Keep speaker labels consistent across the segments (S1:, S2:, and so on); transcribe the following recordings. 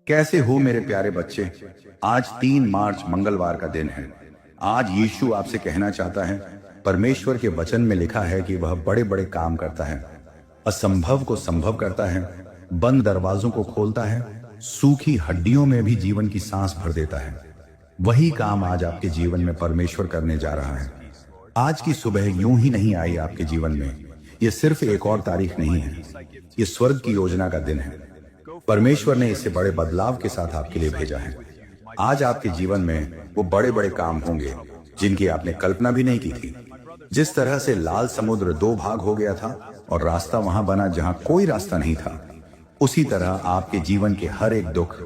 S1: कैसे हो मेरे प्यारे बच्चे। आज 3 मार्च मंगलवार का दिन है। आज यीशु आपसे कहना चाहता है, परमेश्वर के वचन में लिखा है कि वह बड़े बड़े काम करता है, असंभव को संभव करता है, बंद दरवाजों को खोलता है, सूखी हड्डियों में भी जीवन की सांस भर देता है। वही काम आज आपके जीवन में परमेश्वर करने जा रहा है। आज की सुबह यूं ही नहीं आई आपके जीवन में। यह सिर्फ एक और तारीख नहीं है, ये स्वर्ग की योजना का दिन है। परमेश्वर ने इसे बड़े बदलाव के साथ आपके लिए भेजा है। आज आपके जीवन में वो बड़े बड़े काम होंगे जिनकी आपने कल्पना भी नहीं की थी। जिस तरह से लाल समुद्र 2 भाग हो गया था और रास्ता वहां बना जहां कोई रास्ता नहीं था, उसी तरह आपके जीवन के हर एक दुख,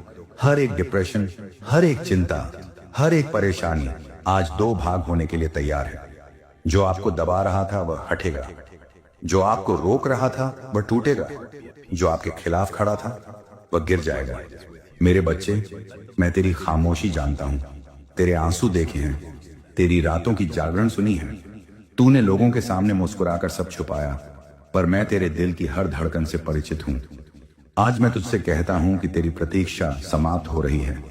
S1: हर एक डिप्रेशन, हर एक चिंता, हर एक परेशानी आज 2 भाग होने के लिए तैयार है। जो आपको दबा रहा था वह हटेगा, जो आपको रोक रहा था वह टूटेगा, जो आपके खिलाफ खड़ा था वह गिर जाएगा। मेरे बच्चे, मैं तेरी खामोशी जानता हूं, तेरे आंसू देखे हैं, तेरी रातों की जागरण सुनी है। तूने लोगों के सामने मुस्कुराकर सब छुपाया, पर मैं तेरे दिल की हर धड़कन से परिचित हूं। आज मैं तुझसे कहता हूं कि तेरी प्रतीक्षा समाप्त हो रही है।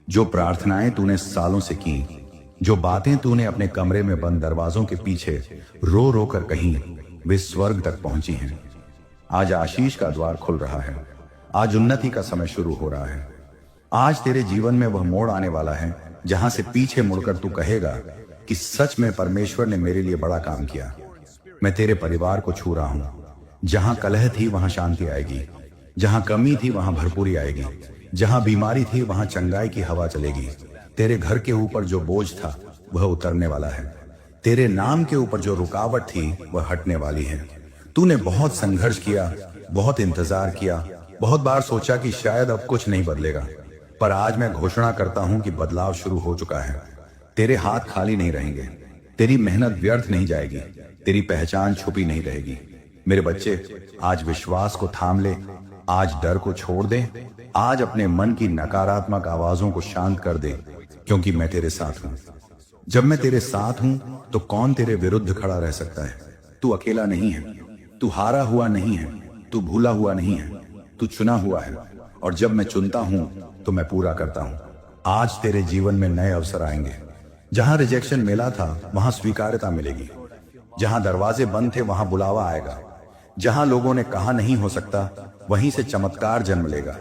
S1: जो प्रार्थनाएं तूने सालों से की, जो बातें तूने अपने कमरे में बंद दरवाजों के पीछे रो रो कर कही, वे स्वर्ग तक पहुंची हैं। आज आशीष का द्वार खुल रहा है। आज उन्नति का समय शुरू हो रहा है। आज तेरे जीवन में वह मोड़ आने वाला है जहां से पीछे मुड़कर तू कहेगा कि सच में परमेश्वर ने मेरे लिए बड़ा काम किया। मैं तेरे परिवार को छू रहा हूं। जहां कलह थी वहां शांति आएगी, जहां कमी थी वहां भरपूरी आएगी, जहां बीमारी थी वहां चंगाई की हवा चलेगी। तेरे घर के ऊपर जो बोझ था वह उतरने वाला है। तेरे नाम के ऊपर जो रुकावट थी वह हटने वाली है। तूने बहुत संघर्ष किया, बहुत इंतजार किया, बहुत बार सोचा कि शायद अब कुछ नहीं बदलेगा, पर आज मैं घोषणा करता हूं कि बदलाव शुरू हो चुका है। तेरे हाथ खाली नहीं रहेंगे, तेरी मेहनत व्यर्थ नहीं जाएगी, तेरी पहचान छुपी नहीं रहेगी। मेरे बच्चे, आज विश्वास को थाम ले, आज डर को छोड़ दे, आज अपने मन की नकारात्मक आवाजों को शांत कर दे, क्योंकि मैं तेरे साथ हूं। जब मैं तेरे साथ हूं तो कौन तेरे विरुद्ध खड़ा रह सकता है। तू अकेला नहीं है, तू हारा हुआ नहीं है, तू भूला हुआ नहीं है, तू चुना हुआ है। और जब मैं चुनता हूं तो मैं पूरा करता हूं। आज तेरे जीवन में नए अवसर आएंगे। जहां रिजेक्शन मिला था वहां स्वीकार्यता मिलेगी, जहां दरवाजे बंद थे वहां बुलावा आएगा, जहां लोगों ने कहा नहीं हो सकता वहीं से चमत्कार जन्म लेगा।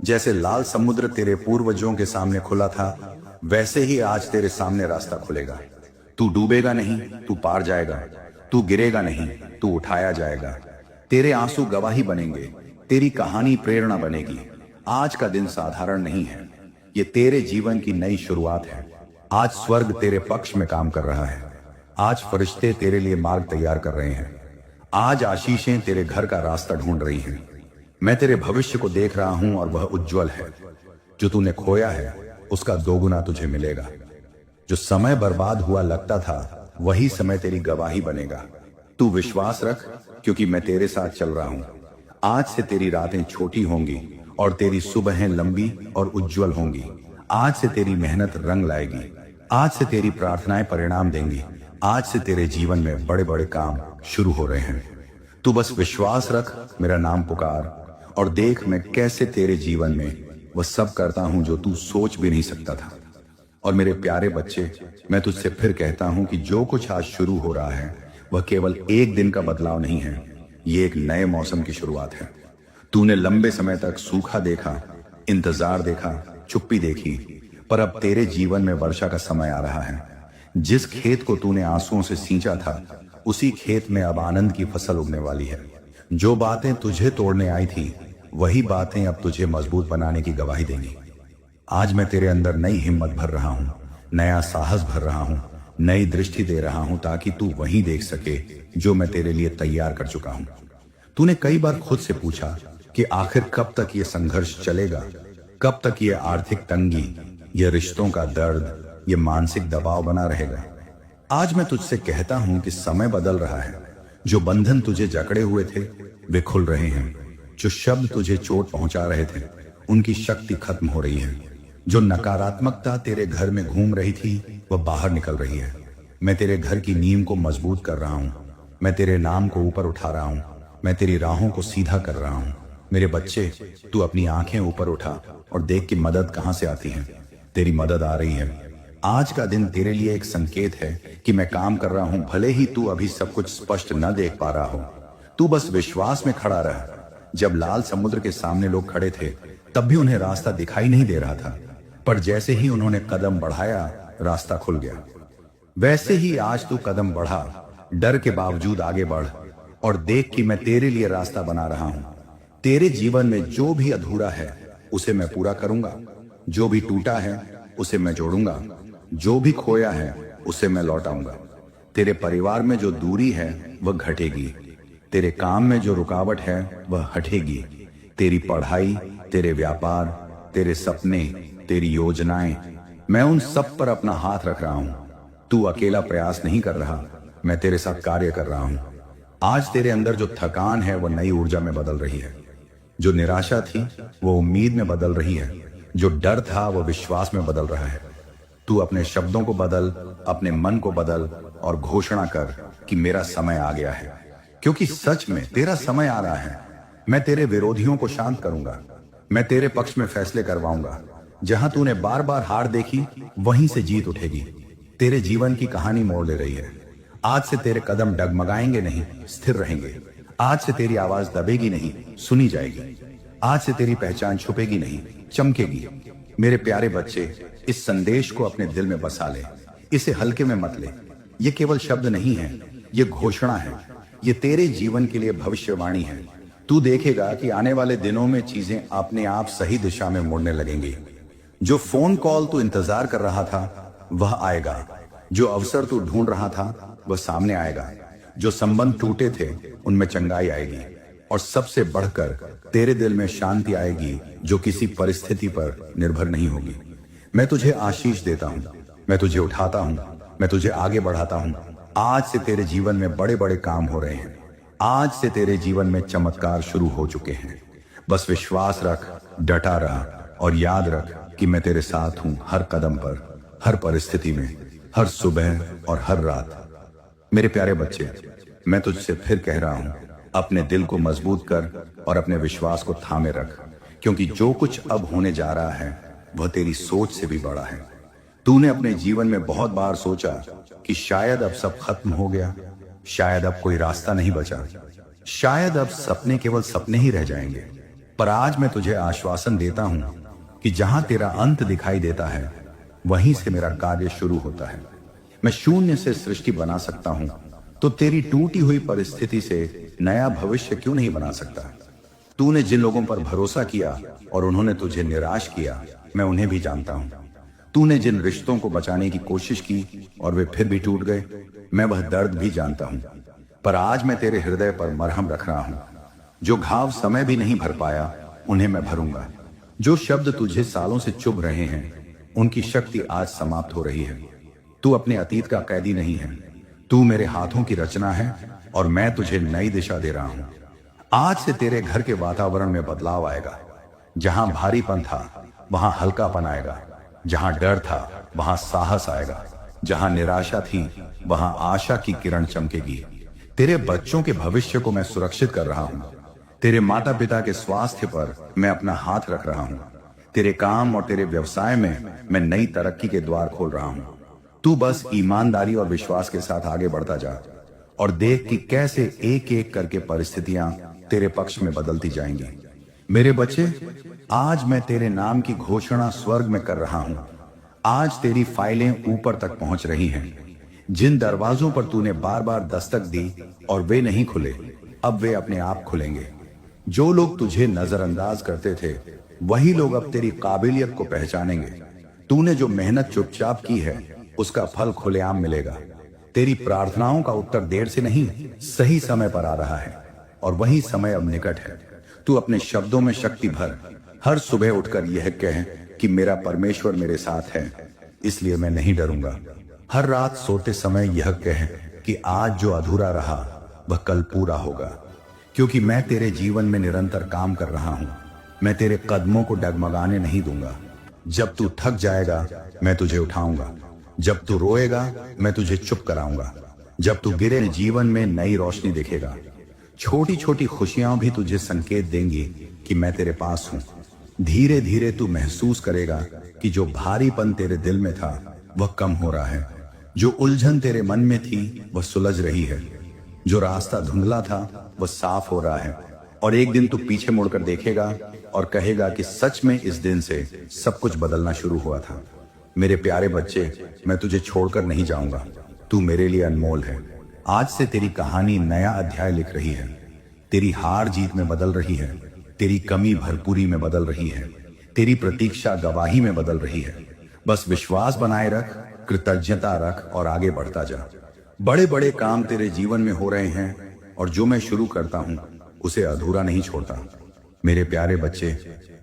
S1: जैसे लाल समुद्र तेरे पूर्वजों के सामने खुला था, वैसे ही आज तेरे सामने रास्ता खुलेगा। तू डूबेगा नहीं, तू पार जाएगा। तू गिरेगा नहीं, तू उठाया जाएगा। तेरे आंसू गवाही बनेंगे, तेरी कहानी प्रेरणा बनेगी। आज का दिन साधारण नहीं है, ये तेरे जीवन की नई शुरुआत है। आज स्वर्ग तेरे पक्ष में काम कर रहा है। आज फरिश्ते तेरे लिए मार्ग तैयार कर रहे हैं। आज आशीषें तेरे घर का रास्ता ढूंढ रही हैं। मैं तेरे भविष्य को देख रहा हूं और वह उज्जवल है। जो तूने खोया है उसका 2 गुना तुझे मिलेगा। जो समय बर्बाद हुआ लगता था, वही समय तेरी गवाही बनेगा। तू विश्वास रख, क्योंकि मैं तेरे साथ चल रहा हूं। आज से तेरी रातें छोटी होंगी और तेरी सुबहें लंबी और उज्जवल होंगी। आज से तेरी मेहनत रंग लाएगी। आज से तेरी प्रार्थनाएं परिणाम देंगी। आज से तेरे जीवन में बड़े बड़े काम शुरू हो रहे हैं। तू बस विश्वास रख, मेरा नाम पुकार, और देख मैं कैसे तेरे जीवन में वह सब करता हूं जो तू सोच भी नहीं सकता था। और मेरे प्यारे बच्चे, मैं तुझसे फिर कहता हूं कि जो कुछ आज शुरू हो रहा है वह केवल एक दिन का बदलाव नहीं है, ये एक नए मौसम की शुरुआत है। तूने लंबे समय तक सूखा देखा, इंतजार देखा, चुप्पी देखी, पर अब तेरे जीवन में वर्षा का समय आ रहा है। जिस खेत को तूने आंसुओं से सींचा था, उसी खेत में अब आनंद की फसल उगने वाली है। जो बातें तुझे तोड़ने आई थी, वही बातें अब तुझे मजबूत बनाने की गवाही देंगी। आज मैं तेरे अंदर नई हिम्मत भर रहा हूं, नया साहस भर रहा हूं, नई दृष्टि दे रहा हूं, ताकि तू वही देख सके जो मैं तेरे लिए तैयार कर चुका हूं। तूने कई बार खुद से पूछा कि आखिर कब तक ये संघर्ष चलेगा, कब तक ये आर्थिक तंगी, ये रिश्तों का दर्द, ये मानसिक दबाव बना रहेगा। आज मैं तुझसे कहता हूं कि समय बदल रहा है। जो बंधन तुझे जकड़े हुए थे वे खुल रहे हैं। जो शब्द तुझे चोट पहुंचा रहे थे उनकी शक्ति खत्म हो रही है। जो नकारात्मकता तेरे घर में घूम रही थी वह बाहर निकल रही है। मैं तेरे घर की नींव को मजबूत कर रहा हूं। मैं तेरे नाम को ऊपर उठा रहा हूं। मैं तेरी राहों को सीधा कर रहा हूं। मेरे बच्चे, तू अपनी आंखें ऊपर उठा और देख कि मदद कहां से आती है। तेरी मदद आ रही है। आज का दिन तेरे लिए एक संकेत है कि मैं काम कर रहा हूं, भले ही तू अभी सब कुछ स्पष्ट न देख पा रहा हो। तू बस विश्वास में खड़ा रह। जब लाल समुद्र के सामने लोग खड़े थे तब भी उन्हें रास्ता दिखाई नहीं दे रहा था, पर जैसे ही उन्होंने कदम बढ़ाया रास्ता खुल गया। वैसे ही आज तू कदम बढ़ा, डर के बावजूद आगे बढ़ और देख कि मैं तेरे लिए रास्ता बना रहा हूं। तेरे जीवन में जो भी अधूरा है उसे मैं पूरा करूंगा, जो भी टूटा है उसे मैं जोड़ूंगा, जो भी खोया है उसे मैं लौटाऊंगा। तेरे परिवार में जो दूरी है वह घटेगी, तेरे काम में जो रुकावट है वह हटेगी। तेरी पढ़ाई, तेरे व्यापार, तेरे सपने, तेरी योजनाएं, मैं उन सब पर अपना हाथ रख रहा हूं। तू अकेला प्रयास नहीं कर रहा, मैं तेरे साथ कार्य कर रहा हूं। आज तेरे अंदर जो थकान है वह नई ऊर्जा में बदल रही है, जो निराशा थी वो उम्मीद में बदल रही है, जो डर था वो विश्वास में बदल रहा है। तू अपने शब्दों को बदल, अपने मन को बदल और घोषणा कर कि मेरा समय आ गया है, क्योंकि सच में तेरा समय आ रहा है। मैं तेरे विरोधियों को शांत करूंगा, मैं तेरे पक्ष में फैसले करवाऊंगा। जहां तूने बार बार हार देखी वहीं से जीत उठेगी। तेरे जीवन की कहानी मोड़ ले रही है। आज से तेरे कदम डगमगाएंगे नहीं, स्थिर रहेंगे। आज से तेरी आवाज दबेगी नहीं, सुनी जाएगी। आज से तेरी पहचान छुपेगी नहीं, चमकेगी। मेरे प्यारे बच्चे, इस संदेश को अपने दिल में बसा ले, इसे हल्के में मत ले। ये केवल शब्द नहीं है, ये घोषणा है, ये तेरे जीवन के लिए भविष्यवाणी है। तू देखेगा कि आने वाले दिनों में चीजें अपने आप सही दिशा में मुड़ने लगेंगी। जो फोन कॉल तू इंतजार कर रहा था वह आएगा, जो अवसर तू ढूंढ रहा था वह सामने आएगा, जो संबंध टूटे थे उनमें चंगाई आएगी, और सबसे बढ़कर तेरे दिल में शांति आएगी जो किसी परिस्थिति पर निर्भर नहीं होगी। मैं तुझे आशीष देता हूं, मैं तुझे उठाता हूं, मैं तुझे आगे बढ़ाता हूं। आज से तेरे जीवन में बड़े बड़े काम हो रहे हैं। आज से तेरे जीवन में चमत्कार शुरू हो चुके हैं। बस विश्वास रख, डटा रहा और याद रख कि मैं तेरे साथ हूं, हर कदम पर, हर परिस्थिति में, हर सुबह और हर रात। मेरे प्यारे बच्चे, मैं तुझसे फिर कह रहा हूं, अपने दिल को मजबूत कर और अपने विश्वास को थामे रख, क्योंकि जो कुछ अब होने जा रहा है वह तेरी सोच से भी बड़ा है। तूने अपने जीवन में बहुत बार सोचा कि शायद अब सब खत्म हो गया, शायद अब कोई रास्ता नहीं बचा, शायद अब सपने केवल सपने ही रह जाएंगे। पर आज मैं तुझे आश्वासन देता हूं कि जहां तेरा अंत दिखाई देता है वहीं से मेरा कार्य शुरू होता है। मैं शून्य से सृष्टि बना सकता हूं, तो तेरी टूटी हुई परिस्थिति से नया भविष्य क्यों नहीं बना सकता। तूने जिन लोगों पर भरोसा किया और उन्होंने तुझे निराश किया, मैं उन्हें भी जानता हूं। तूने जिन रिश्तों को बचाने की कोशिश की और वे फिर भी टूट गए, मैं वह दर्द भी जानता हूं। पर आज मैं तेरे हृदय पर मरहम रख रहा हूं। जो घाव समय भी नहीं भर पाया उन्हें मैं भरूंगा। जो शब्द तुझे सालों से चुभ रहे हैं उनकी शक्ति आज समाप्त हो रही है। तू अपने अतीत का कैदी नहीं है, तू मेरे हाथों की रचना है और मैं तुझे नई दिशा दे रहा हूं। आज से तेरे घर के वातावरण में बदलाव आएगा। जहां भारीपन था वहां हल्कापन आएगा, जहां डर था वहां साहस आएगा, जहां निराशा थी वहां आशा की किरण चमकेगी। तेरे बच्चों के भविष्य को मैं सुरक्षित कर रहा हूं। तेरे माता पिता के स्वास्थ्य पर मैं अपना हाथ रख रहा हूं। तेरे काम और तेरे व्यवसाय में मैं नई तरक्की के द्वार खोल रहा हूं। तू बस ईमानदारी और विश्वास के साथ आगे बढ़ता जा और देख कि कैसे एक एक करके परिस्थितियां तेरे पक्ष में बदलती जाएंगी। मेरे बच्चे, आज मैं तेरे नाम की घोषणा स्वर्ग में कर रहा हूं। आज तेरी फाइलें ऊपर तक पहुंच रही हैं। जिन दरवाजों पर तूने बार बार दस्तक दी और वे नहीं खुले, अब वे अपने आप खुलेंगे। जो लोग तुझे नजरअंदाज करते थे वही लोग अब तेरी काबिलियत को पहचानेंगे। तूने जो मेहनत चुपचाप की है उसका फल खुलेआम मिलेगा। तेरी प्रार्थनाओं का उत्तर देर से नहीं, सही समय पर आ रहा है और वही समय अब निकट है। तू अपने शब्दों में शक्ति भर। हर सुबह उठकर यह कह कि मेरा परमेश्वर मेरे साथ है, इसलिए मैं नहीं डरूंगा। हर रात सोते समय यह कह कि आज जो अधूरा रहा वह कल पूरा होगा, क्योंकि मैं तेरे जीवन में निरंतर काम कर रहा हूं। मैं तेरे कदमों को डगमगाने नहीं दूंगा। जब तू थक जाएगा मैं तुझे उठाऊंगा, जब तू रोएगा मैं तुझे चुप कराऊंगा, जब तू गिरे जीवन में नई रोशनी दिखेगा। छोटी छोटी खुशियां भी तुझे संकेत देंगी कि मैं तेरे पास हूं। धीरे धीरे तू महसूस करेगा कि जो भारीपन तेरे दिल में था वह कम हो रहा है, जो उलझन तेरे मन में थी वह सुलझ रही है, जो रास्ता धुंधला था वह साफ हो रहा है। और एक दिन तू पीछे मुड़कर देखेगा और कहेगा कि सच में इस दिन से सब कुछ बदलना शुरू हुआ था। मेरे प्यारे बच्चे, मैं तुझे छोड़कर नहीं जाऊंगा। तू मेरे लिए अनमोल है। आज से तेरी कहानी नया अध्याय लिख रही है। तेरी हार जीत में बदल रही है, तेरी कमी भरपूरी में बदल रही है, तेरी प्रतीक्षा गवाही में बदल रही है। बस विश्वास बनाए रख, कृतज्ञता रख और आगे बढ़ता जा। बड़े बड़े काम तेरे जीवन में हो रहे हैं और जो मैं शुरू करता हूं उसे अधूरा नहीं छोड़ता। मेरे प्यारे बच्चे,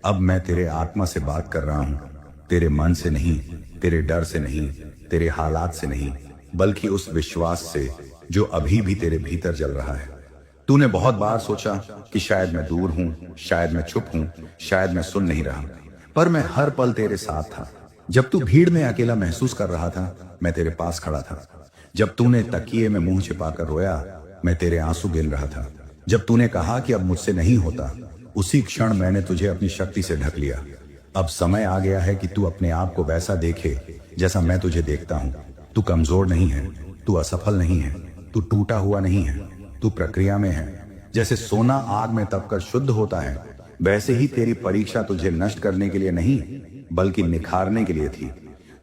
S1: अब मैं तेरे आत्मा से बात कर रहा हूं, तेरे मन से नहीं, तेरे डर से नहीं, तेरे हालात से नहीं, बल्कि उस विश्वास से जो अभी भी तेरे भीतर जल रहा है। तूने बहुत बार सोचा कि शायद मैं दूर हूं, शायद मैं चुप हूं, शायद मैं सुन नहीं रहा, पर मैं हर पल तेरे साथ था। जब तू भीड़ में अकेला महसूस कर रहा था, मैं तेरे पास खड़ा था। जब तूने तकिए में मुंह छिपाकर रोया, मैं तेरे आंसू गिन रहा था। जब तूने कहा कि अब मुझसे नहीं होता, उसी क्षण मैंने तुझे अपनी शक्ति से ढक लिया। अब समय आ गया है कि तू अपने आप को वैसा देखे जैसा मैं तुझे देखता हूं। तू कमजोर नहीं है, तू असफल नहीं है, तू टूटा हुआ नहीं है, तू प्रक्रिया में है। जैसे सोना आग में तपकर शुद्ध होता है, वैसे ही तेरी परीक्षा तुझे नष्ट करने के लिए नहीं, बल्कि निखारने के लिए थी।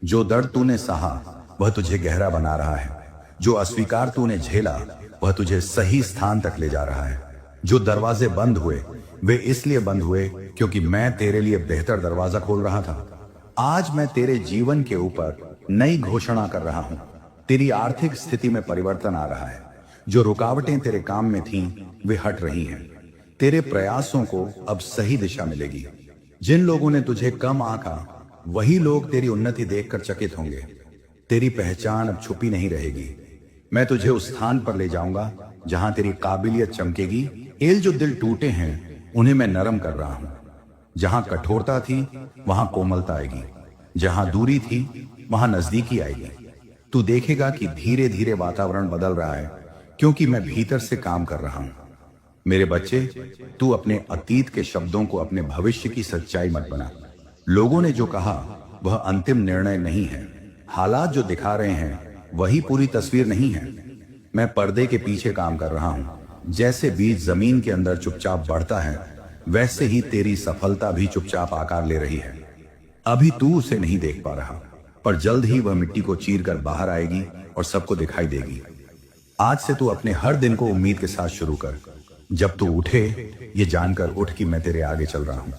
S1: जो दर्द तूने सहा वह तुझे गहरा बना रहा है। जो अस्वीकार तूने झेला वह तुझे सही स्थान तक ले जा रहा है। जो दरवाजे बंद हुए वे इसलिए बंद हुए क्योंकि मैं तेरे लिए बेहतर दरवाजा खोल रहा था। आज मैं तेरे जीवन के ऊपर नई घोषणा कर रहा हूं। तेरी आर्थिक स्थिति में परिवर्तन आ रहा है। जो रुकावटें तेरे काम में थीं वे हट रही हैं। तेरे प्रयासों को अब सही दिशा मिलेगी। जिन लोगों ने तुझे कम आंका वही लोग तेरी उन्नति देखकर चकित होंगे। तेरी पहचान अब छुपी नहीं रहेगी। मैं तुझे उस स्थान पर ले जाऊंगा जहां तेरी काबिलियत चमकेगी। एल जो दिल टूटे हैं उन्हें मैं नरम कर रहा हूं। जहां कठोरता थी वहां कोमलता आएगी, जहां दूरी थी वहां नजदीकी आएगी। तू देखेगा कि धीरे धीरे वातावरण बदल रहा है क्योंकि मैं भीतर से काम कर रहा हूं। मेरे बच्चे, तू अपने अतीत के शब्दों को अपने भविष्य की सच्चाई मत बना। लोगों ने जो कहा वह अंतिम निर्णय नहीं है। हालात जो दिखा रहे हैं वही पूरी तस्वीर नहीं है। मैं पर्दे के पीछे काम कर रहा हूं। जैसे बीज जमीन के अंदर चुपचाप बढ़ता है, वैसे ही तेरी सफलता भी चुपचाप आकार ले रही है। अभी तू उसे नहीं देख पा रहा, पर जल्द ही वह मिट्टी को चीरकर बाहर आएगी और सबको दिखाई देगी। आज से तू अपने हर दिन को उम्मीद के साथ शुरू कर। जब तू उठे ये जानकर उठ कि मैं तेरे आगे चल रहा हूं।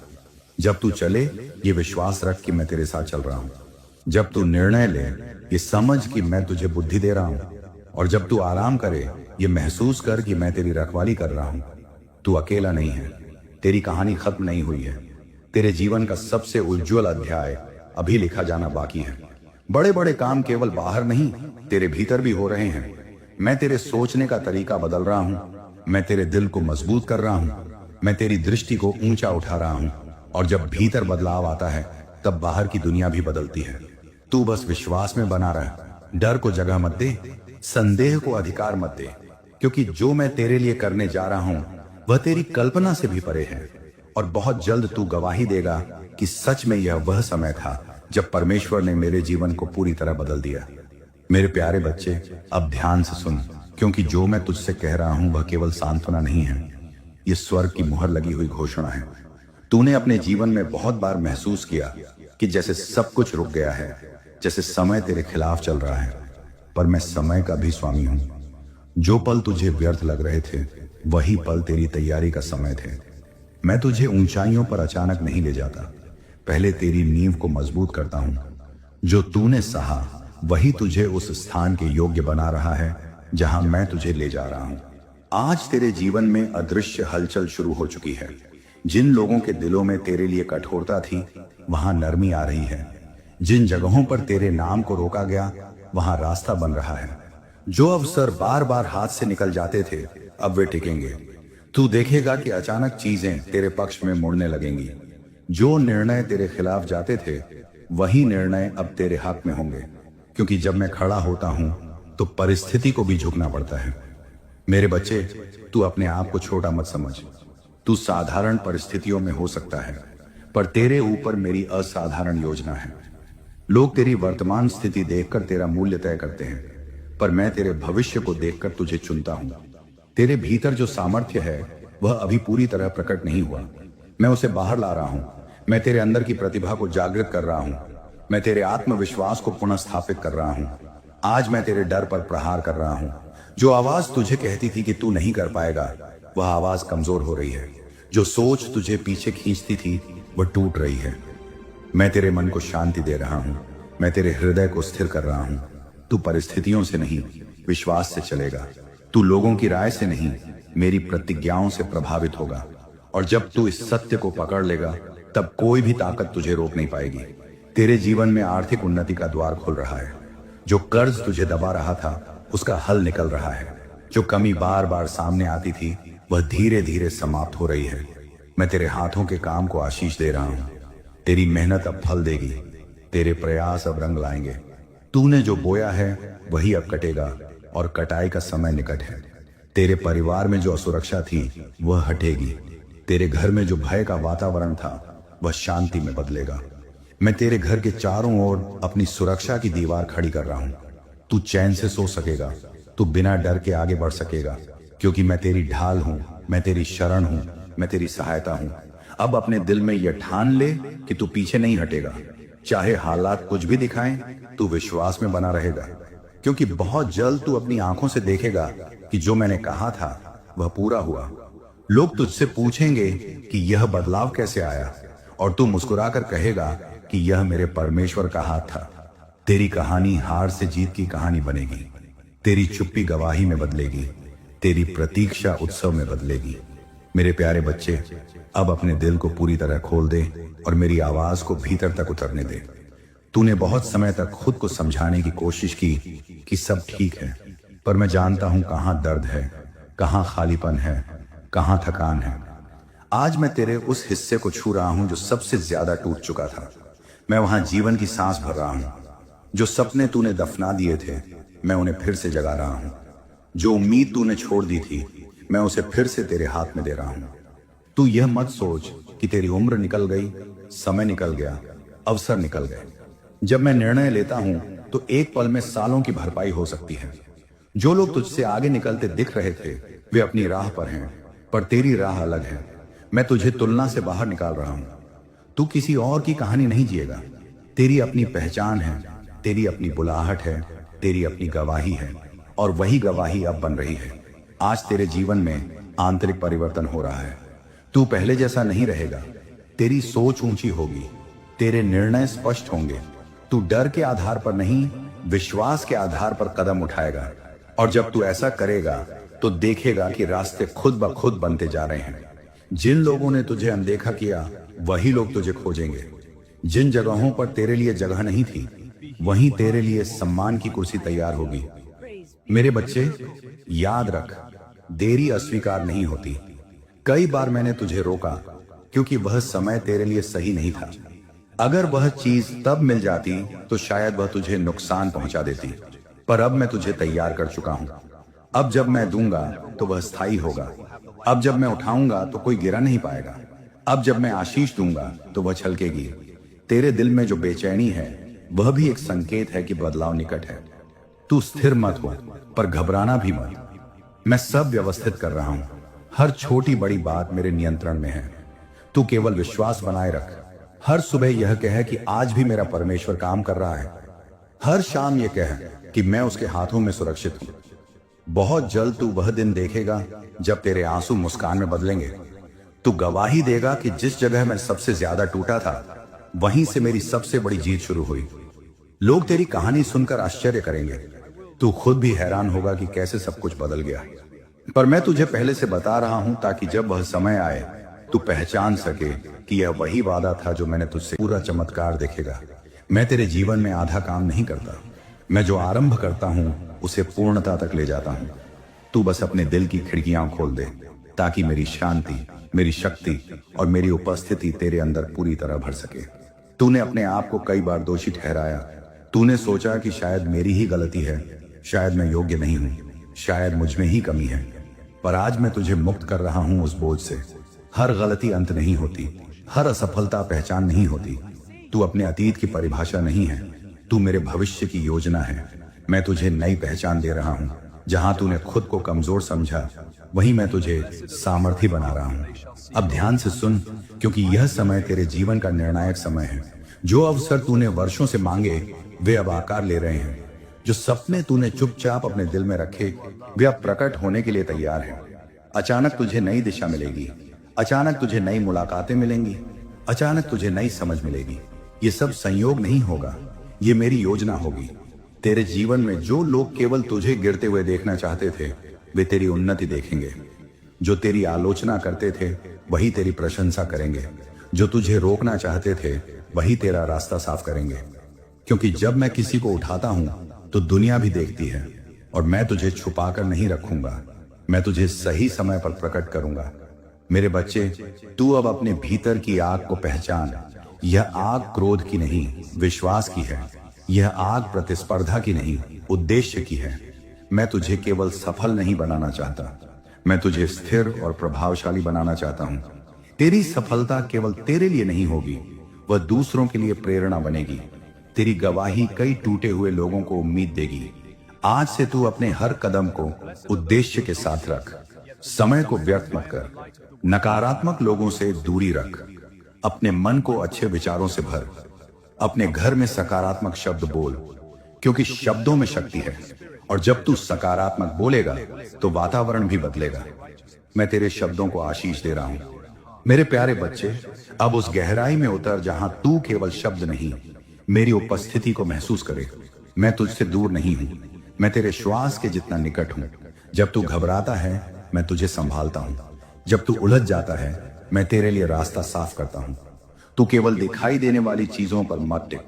S1: जब तू चले ये विश्वास रख कि मैं तेरे साथ चल रहा हूं। जब तू निर्णय ले ये समझ कि मैं तुझे बुद्धि दे रहा हूं। और जब तू आराम करे ये महसूस कर कि मैं तेरी रखवाली कर रहा हूं। तू अकेला नहीं है, तेरी कहानी खत्म नहीं हुई है। तेरे जीवन का सबसे उज्जवल अध्याय अभी लिखा जाना बाकी है। बड़े बड़े काम केवल बाहर नहीं, तेरे भीतर भी हो रहे हैं। मैं तेरे सोचने का तरीका बदल रहा हूं। मैं तेरे दिल को मजबूत कर रहा हूं। मैं तेरी दृष्टि को ऊंचा उठा रहा हूं। और जब भीतर बदलाव आता है तब बाहर की दुनिया भी बदलती है। तू बस विश्वास में बना रह। डर को जगह मत दे, संदेह को अधिकार मत दे, क्योंकि जो मैं तेरे लिए करने जा रहा हूं वह तेरी कल्पना से भी परे है। और बहुत जल्द तू गवाही देगा कि सच में यह वह समय था जब परमेश्वर ने मेरे जीवन को पूरी तरह बदल दिया। मेरे प्यारे बच्चे, अब ध्यान से सुन, क्योंकि जो मैं तुझसे कह रहा हूं वह केवल सांत्वना नहीं है, यह स्वर्ग की मुहर लगी हुई घोषणा है। तूने अपने जीवन में बहुत बार महसूस किया कि जैसे सब कुछ रुक गया है, जैसे समय तेरे खिलाफ चल रहा है, पर मैं समय का भी स्वामी हूं। जो पल तुझे व्यर्थ लग रहे थे वही पल तेरी तैयारी का समय थे। मैं तुझे ऊंचाइयों पर अचानक नहीं ले जाता, पहले तेरी नींव को मजबूत करता हूं। जो तूने सहा वही तुझे उस स्थान के योग्य बना रहा है जहां मैं तुझे ले जा रहा हूं। आज तेरे जीवन में अदृश्य हलचल शुरू हो चुकी है। जिन लोगों के दिलों में तेरे लिए कठोरता थी वहां नरमी आ रही है। जिन जगहों पर तेरे नाम को रोका गया वहां रास्ता बन रहा है। जो अवसर बार बार हाथ से निकल जाते थे अब वे टिकेंगे। तू देखेगा कि अचानक चीजें तेरे पक्ष में मुड़ने लगेंगी। जो निर्णय तेरे खिलाफ जाते थे वही निर्णय अब तेरे हक में होंगे, क्योंकि जब मैं खड़ा होता हूं तो परिस्थिति को भी झुकना पड़ता है। मेरे बच्चे, तू अपने आप को छोटा मत समझ। तू साधारण परिस्थितियों में हो सकता है, पर तेरे ऊपर मेरी असाधारण योजना है। लोग तेरी वर्तमान स्थिति देखकर तेरा मूल्य तय करते हैं, पर मैं तेरे भविष्य को देखकर तुझे चुनता हूं। तेरे भीतर जो सामर्थ्य है वह अभी पूरी तरह प्रकट नहीं हुआ। मैं उसे बाहर ला रहा हूं। मैं तेरे अंदर की प्रतिभा को जागृत कर रहा हूं। मैं तेरे आत्मविश्वास को पुनः स्थापित कर रहा हूं। आज मैं तेरे डर पर प्रहार कर रहा हूं। जो आवाज तुझे कहती थी कि तू नहीं कर पाएगा, वह आवाज कमजोर हो रही है। जो सोच तुझे पीछे खींचती थी वह टूट रही है। मैं तेरे मन को शांति दे रहा हूं। मैं तेरे हृदय को स्थिर कर रहा हूं। तू परिस्थितियों से नहीं, विश्वास से चलेगा। तू लोगों की राय से नहीं, मेरी प्रतिज्ञाओं से प्रभावित होगा। और जब तू इस सत्य को पकड़ लेगा, तब कोई भी ताकत तुझे रोक नहीं पाएगी। तेरे जीवन में आर्थिक उन्नति का द्वार खुल रहा है। जो कर्ज तुझे दबा रहा था, उसका हल निकल रहा है। जो कमी बार बार सामने आती थी, वह धीरे धीरे समाप्त हो रही है। मैं तेरे हाथों के काम को आशीष दे रहा हूं। तेरी मेहनत अब फल देगी। तेरे प्रयास अब रंग लाएंगे। तूने जो बोया है वही अब कटेगा, और कटाई का समय निकट है। तेरे परिवार में जो असुरक्षा थी वह हटेगी। तेरे घर में जो भय का वातावरण था वह शांति में बदलेगा। मैं तेरे घर के चारों ओर अपनी सुरक्षा की दीवार खड़ी कर रहा हूं। तू चैन से सो सकेगा। तू बिना डर के आगे बढ़ सकेगा, क्योंकि मैं तेरी ढाल हूं, मैं तेरी शरण हूं, मैं तेरी सहायता हूं। अब अपने दिल में यह ठान ले कि तू पीछे नहीं हटेगा। चाहे हालात कुछ भी दिखाएं, तू विश्वास में बना रहेगा, क्योंकि बहुत जल्द तू अपनी आंखों से देखेगा कि जो मैंने कहा था वह पूरा हुआ। लोग तुझसे पूछेंगे कि यह बदलाव कैसे आया, और तू मुस्कुराकर कहेगा कि यह मेरे परमेश्वर का हाथ था। तेरी कहानी हार से जीत की कहानी बनेगी। तेरी चुप्पी गवाही में बदलेगी। तेरी प्रतीक्षा उत्सव में बदलेगी। मेरे प्यारे बच्चे, अब अपने दिल को पूरी तरह खोल दे और मेरी आवाज को भीतर तक उतरने दे। तूने बहुत समय तक खुद को समझाने की कोशिश की कि सब ठीक है, पर मैं जानता हूं कहां दर्द है, कहां खालीपन है, कहां थकान है। आज मैं तेरे उस हिस्से को छू रहा हूं जो सबसे ज्यादा टूट चुका था। मैं वहां जीवन की सांस भर रहा हूं। जो सपने तूने दफना दिए थे, मैं उन्हें फिर से जगा रहा हूं। जो उम्मीद तूने छोड़ दी थी, मैं उसे फिर से तेरे हाथ में दे रहा हूं। तू यह मत सोच कि तेरी उम्र निकल गई, समय निकल गया, अवसर निकल गए। जब मैं निर्णय लेता हूं तो एक पल में सालों की भरपाई हो सकती है। जो लोग तुझसे आगे निकलते दिख रहे थे, वे अपनी राह पर हैं, पर तेरी राह अलग है। मैं तुझे तुलना से बाहर निकाल रहा हूं। तू किसी और की कहानी नहीं जिएगा। तेरी अपनी पहचान है, तेरी अपनी बुलाहट है, तेरी अपनी गवाही है, और वही गवाही अब बन रही है। आज तेरे जीवन में आंतरिक परिवर्तन हो रहा है। तू पहले जैसा नहीं रहेगा। तेरी सोच ऊंची होगी। तेरे निर्णय स्पष्ट होंगे। तू डर के आधार पर नहीं, विश्वास के आधार पर कदम उठाएगा। और जब तू ऐसा करेगा तो देखेगा कि रास्ते खुद ब खुद बनते जा रहे हैं। जिन लोगों ने तुझे अनदेखा किया, वही लोग तुझे खोजेंगे। जिन जगहों पर तेरे लिए जगह नहीं थी, वहीं तेरे लिए सम्मान की कुर्सी तैयार होगी। मेरे बच्चे, याद रख, देरी अस्वीकार नहीं होती। कई बार मैंने तुझे रोका क्योंकि वह समय तेरे लिए सही नहीं था। अगर वह चीज तब मिल जाती तो शायद वह तुझे नुकसान पहुंचा देती, पर अब मैं तुझे तैयार कर चुका हूं। अब जब मैं दूंगा तो वह स्थायी होगा। अब जब मैं उठाऊंगा तो कोई गिरा नहीं पाएगा। अब जब मैं आशीष दूंगा तो वह छलकेगी। तेरे दिल में जो बेचैनी है, वह भी एक संकेत है कि बदलाव निकट है। तू स्थिर मत हो, पर घबराना भी मत। मैं सब व्यवस्थित कर रहा हूं। हर छोटी बड़ी बात मेरे नियंत्रण में है। तू केवल विश्वास बनाए रख। हर सुबह यह कह कि आज भी मेरा परमेश्वर काम कर रहा है। हर शाम यह कह कि मैं उसके हाथों में सुरक्षित हूं। बहुत जल्द तू वह दिन देखेगा जब तेरे आंसू मुस्कान में बदलेंगे। तू गवाही देगा कि जिस जगह मैं सबसे ज्यादा टूटा था, वहीं से मेरी सबसे बड़ी जीत शुरू हुई। लोग तेरी कहानी सुनकर आश्चर्य करेंगे। तू खुद भी हैरान होगा कि कैसे सब कुछ बदल गया। पर मैं तुझे पहले से बता रहा हूं ताकि जब वह समय आए तू पहचान सके कि यह वही वादा था जो मैंने तुझसे पूरा चमत्कार देखेगा। मैं तेरे जीवन में आधा काम नहीं करता। मैं जो आरंभ करता हूं उसे पूर्णता तक ले जाता हूं। तू बस अपने दिल की खिड़कियां खोल दे, ताकि मेरी शांति, मेरी शक्ति और मेरी उपस्थिति तेरे अंदर पूरी तरह भर सके। तूने अपने आप को कई बार दोषी ठहराया। तूने सोचा कि शायद मेरी ही गलती है, शायद मैं योग्य नहीं हूं, शायद मुझ में ही कमी है। पर आज मैं तुझे मुक्त कर रहा हूं उस बोझ से। हर गलती अंत नहीं होती, हर असफलता पहचान नहीं होती। तू अपने अतीत की परिभाषा नहीं है, तू मेरे भविष्य की योजना है। मैं तुझे नई पहचान दे रहा हूँ। जहां तूने खुद को कमजोर समझा, वहीं मैं तुझे सामर्थ्य बना रहा हूँ। अब ध्यान से सुन, क्योंकि यह समय तेरे जीवन का निर्णायक समय है। जो अवसर तूने वर्षों से मांगे, वे अब आकार ले रहे हैं। जो सपने तूने चुपचाप अपने दिल में रखे, वे अब प्रकट होने के लिए तैयार हैं। अचानक तुझे नई दिशा मिलेगी, अचानक तुझे नई मुलाकातें मिलेंगी, अचानक तुझे नई समझ मिलेगी। ये सब संयोग नहीं होगा, ये मेरी योजना होगी। तेरे जीवन में जो लोग केवल तुझे गिरते हुए देखना चाहते थे, वे तेरी उन्नति देखेंगे। जो तेरी आलोचना करते थे, वही तेरी प्रशंसा करेंगे। जो तुझे रोकना चाहते थे, वही तेरा रास्ता साफ करेंगे। क्योंकि जब मैं किसी को उठाता हूं, तो दुनिया भी देखती है, और मैं तुझे छुपाकर नहीं रखूंगा। मैं तुझे सही समय पर प्रकट करूंगा। मेरे बच्चे, तू अब अपने भीतर की आग को पहचान। यह आग क्रोध की नहीं, विश्वास की है। यह आग प्रतिस्पर्धा की नहीं, उद्देश्य की है। मैं तुझे केवल सफल नहीं बनाना चाहता, मैं तुझे स्थिर और प्रभावशाली बनाना चाहता हूं। तेरी सफलता केवल तेरे लिए नहीं होगी, वह दूसरों के लिए प्रेरणा बनेगी। तेरी गवाही कई टूटे हुए लोगों को उम्मीद देगी। आज से तू अपने हर कदम को उद्देश्य के साथ रख। समय को व्यर्थ मत कर। नकारात्मक लोगों से दूरी रख। अपने मन को अच्छे विचारों से भर। अपने घर में सकारात्मक शब्द बोल, क्योंकि शब्दों में शक्ति है। और जब तू सकारात्मक बोलेगा, तो वातावरण भी बदलेगा। मैं तेरे शब्दों को आशीष दे रहा हूं। मेरे प्यारे बच्चे, अब उस गहराई में उतर जहां तू केवल शब्द नहीं, मेरी उपस्थिति को महसूस करे। मैं तुझसे दूर नहीं हूं, मैं तेरे श्वास के जितना निकट हूं। जब तू घबराता है, मैं तुझे संभालता हूं। जब तू उलझ जाता है, मैं तेरे लिए रास्ता साफ करता हूं। तू केवल दिखाई देने वाली चीजों पर मत टिक,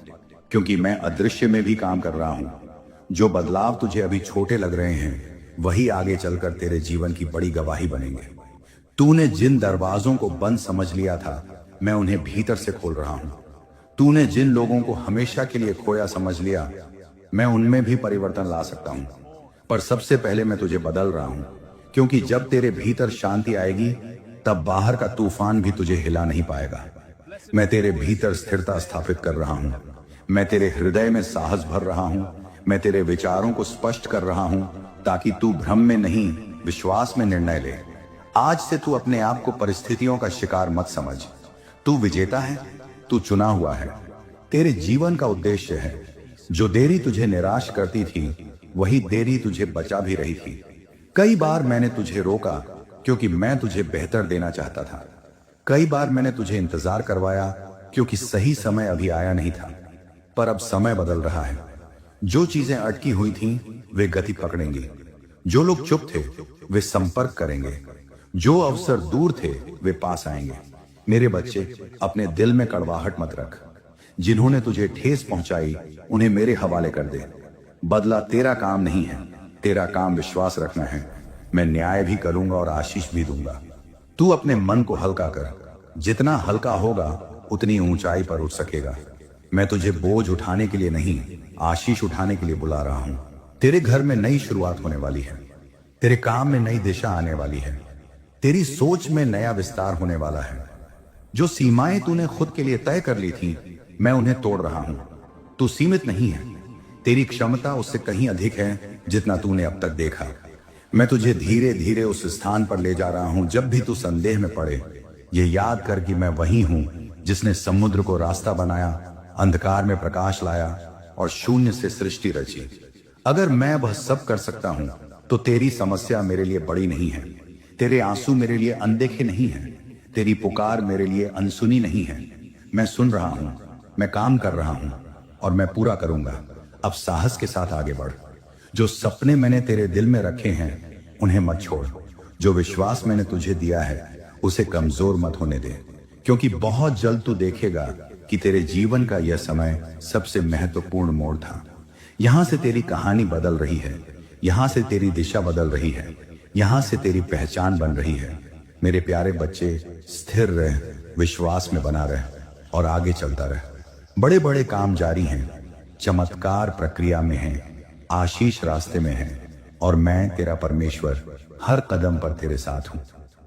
S1: क्योंकि मैं अदृश्य में भी काम कर रहा हूं। जो बदलाव तुझे अभी छोटे लग रहे हैं, वही आगे चलकर तेरे जीवन की बड़ी गवाही बनेंगे। तूने जिन दरवाजों को बंद समझ लिया था, मैं उन्हें भीतर से खोल रहा हूं। तूने जिन लोगों को हमेशा के लिए खोया समझ लिया, मैं उनमें भी परिवर्तन ला सकता हूं। पर सबसे पहले मैं तुझे बदल रहा हूं, क्योंकि जब तेरे भीतर शांति आएगी, तब बाहर का तूफान भी तुझे हिला नहीं पाएगा। मैं तेरे भीतर स्थिरता स्थापित कर रहा हूं। मैं तेरे हृदय में साहस भर रहा हूं। मैं तेरे विचारों को स्पष्ट कर रहा हूं, ताकि तू भ्रम में नहीं, विश्वास में निर्णय ले। आज से तू अपने आप को परिस्थितियों का शिकार मत समझ। तू विजेता है, तू चुना हुआ है। तेरे जीवन का उद्देश्य है। जो देरी तुझे निराश करती थी, वही देरी तुझे बचा भी रही थी। कई बार मैंने तुझे रोका, क्योंकि मैं तुझे बेहतर देना चाहता था। कई बार मैंने तुझे इंतजार करवाया, क्योंकि सही समय अभी आया नहीं था। पर अब समय बदल रहा है। जो चीजें अटकी हुई थीं, वे गति पकड़ेंगी। जो लोग चुप थे, वे संपर्क करेंगे। जो अवसर दूर थे, वे पास आएंगे। मेरे बच्चे, अपने दिल में कड़वाहट मत रख। जिन्होंने तुझे ठेस पहुंचाई, उन्हें मेरे हवाले कर दे। बदला तेरा काम नहीं है, तेरा काम विश्वास रखना है। मैं न्याय भी करूंगा और आशीष भी दूंगा। तू अपने मन को हल्का कर। जितना हल्का होगा, उतनी ऊंचाई पर उठ सकेगा। मैं तुझे बोझ उठाने के लिए नहीं, आशीष उठाने के लिए बुला रहा हूं। तेरे घर में नई शुरुआत होने वाली है। तेरे काम में नई दिशा आने वाली है। तेरी सोच में नया विस्तार होने वाला है। जो सीमाएं तूने खुद के लिए तय कर ली थी, मैं उन्हें तोड़ रहा हूं। तू सीमित नहीं है। तेरी क्षमता उससे कहीं अधिक है जितना तूने अब तक देखा। मैं तुझे धीरे धीरे उस स्थान पर ले जा रहा हूं, जब भी तू संदेह में पड़े, ये याद कर कि मैं वही हूं जिसने समुद्र को रास्ता बनाया, अंधकार में प्रकाश लाया और शून्य से सृष्टि रची। अगर मैं वह सब कर सकता हूं, तो तेरी समस्या मेरे लिए बड़ी नहीं है। तेरे आंसू मेरे लिए अनदेखे नहीं है। तेरी पुकार मेरे लिए अनसुनी नहीं है। मैं सुन रहा हूं, मैं काम कर रहा हूं और मैं पूरा करूंगा। अब साहस के साथ आगे बढ़। जो सपने मैंने तेरे दिल में रखे हैं, उन्हें मत छोड़। जो विश्वास मैंने तुझे दिया है, उसे कमजोर मत होने दे, क्योंकि बहुत जल्द तू देखेगा कि तेरे जीवन का यह समय सबसे महत्वपूर्ण मोड़ था। यहां से तेरी कहानी बदल रही है। यहां से तेरी दिशा बदल रही है। यहां से तेरी पहचान बन रही है। मेरे प्यारे बच्चे, स्थिर रह, विश्वास में बना रह और आगे चलता रह। बड़े बड़े काम जारी हैं, चमत्कार प्रक्रिया में है, आशीष रास्ते में है, और मैं तेरा परमेश्वर हर कदम पर तेरे साथ हूं।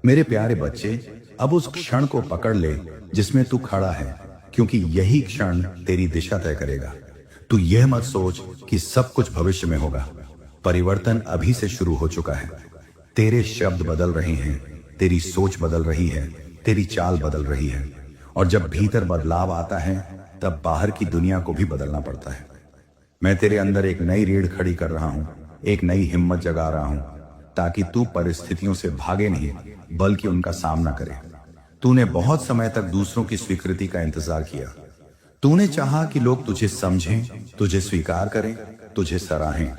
S1: मेरे प्यारे बच्चे, अब उस क्षण को पकड़ ले जिसमें तू खड़ा है, क्योंकि यही क्षण तेरी दिशा तय करेगा। तू यह मत सोच कि सब कुछ भविष्य में होगा। परिवर्तन अभी से शुरू हो चुका है। तेरे शब्द बदल रहे हैं, तेरी सोच बदल रही है, तेरी चाल बदल रही है। और जब भीतर बदलाव आता है तब बाहर की दुनिया को भी बदलना पड़ता है। मैं तेरे अंदर एक नई रीढ़ खड़ी कर रहा हूं, एक नई हिम्मत जगा रहा हूं, ताकि तू परिस्थितियों से भागे नहीं बल्कि उनका सामना करे। तूने बहुत समय तक दूसरों की स्वीकृति का इंतजार किया। तूने चाहा कि लोग तुझे समझें, तुझे स्वीकार करें, तुझे सराहें।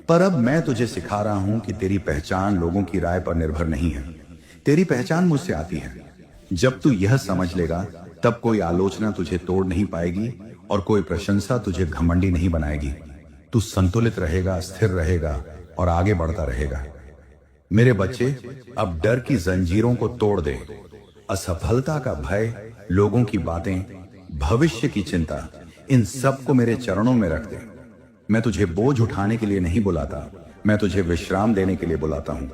S1: पर अब मैं तुझे सिखा रहा हूं कि तेरी पहचान लोगों की राय पर निर्भर नहीं है। तेरी पहचान मुझसे आती है। जब तू यह समझ लेगा तब कोई आलोचना तुझे तोड़ नहीं पाएगी और कोई प्रशंसा तुझे घमंडी नहीं बनाएगी। तू संतुलित रहेगा, स्थिर रहेगा और आगे बढ़ता रहेगा। मेरे बच्चे, अब डर की जंजीरों को तोड़ दे। असफलता का भय, लोगों की बातें, भविष्य की चिंता, इन सब को मेरे चरणों में रख दे। मैं तुझे बोझ उठाने के लिए नहीं बुलाता, मैं तुझे विश्राम देने के लिए बुलाता हूं।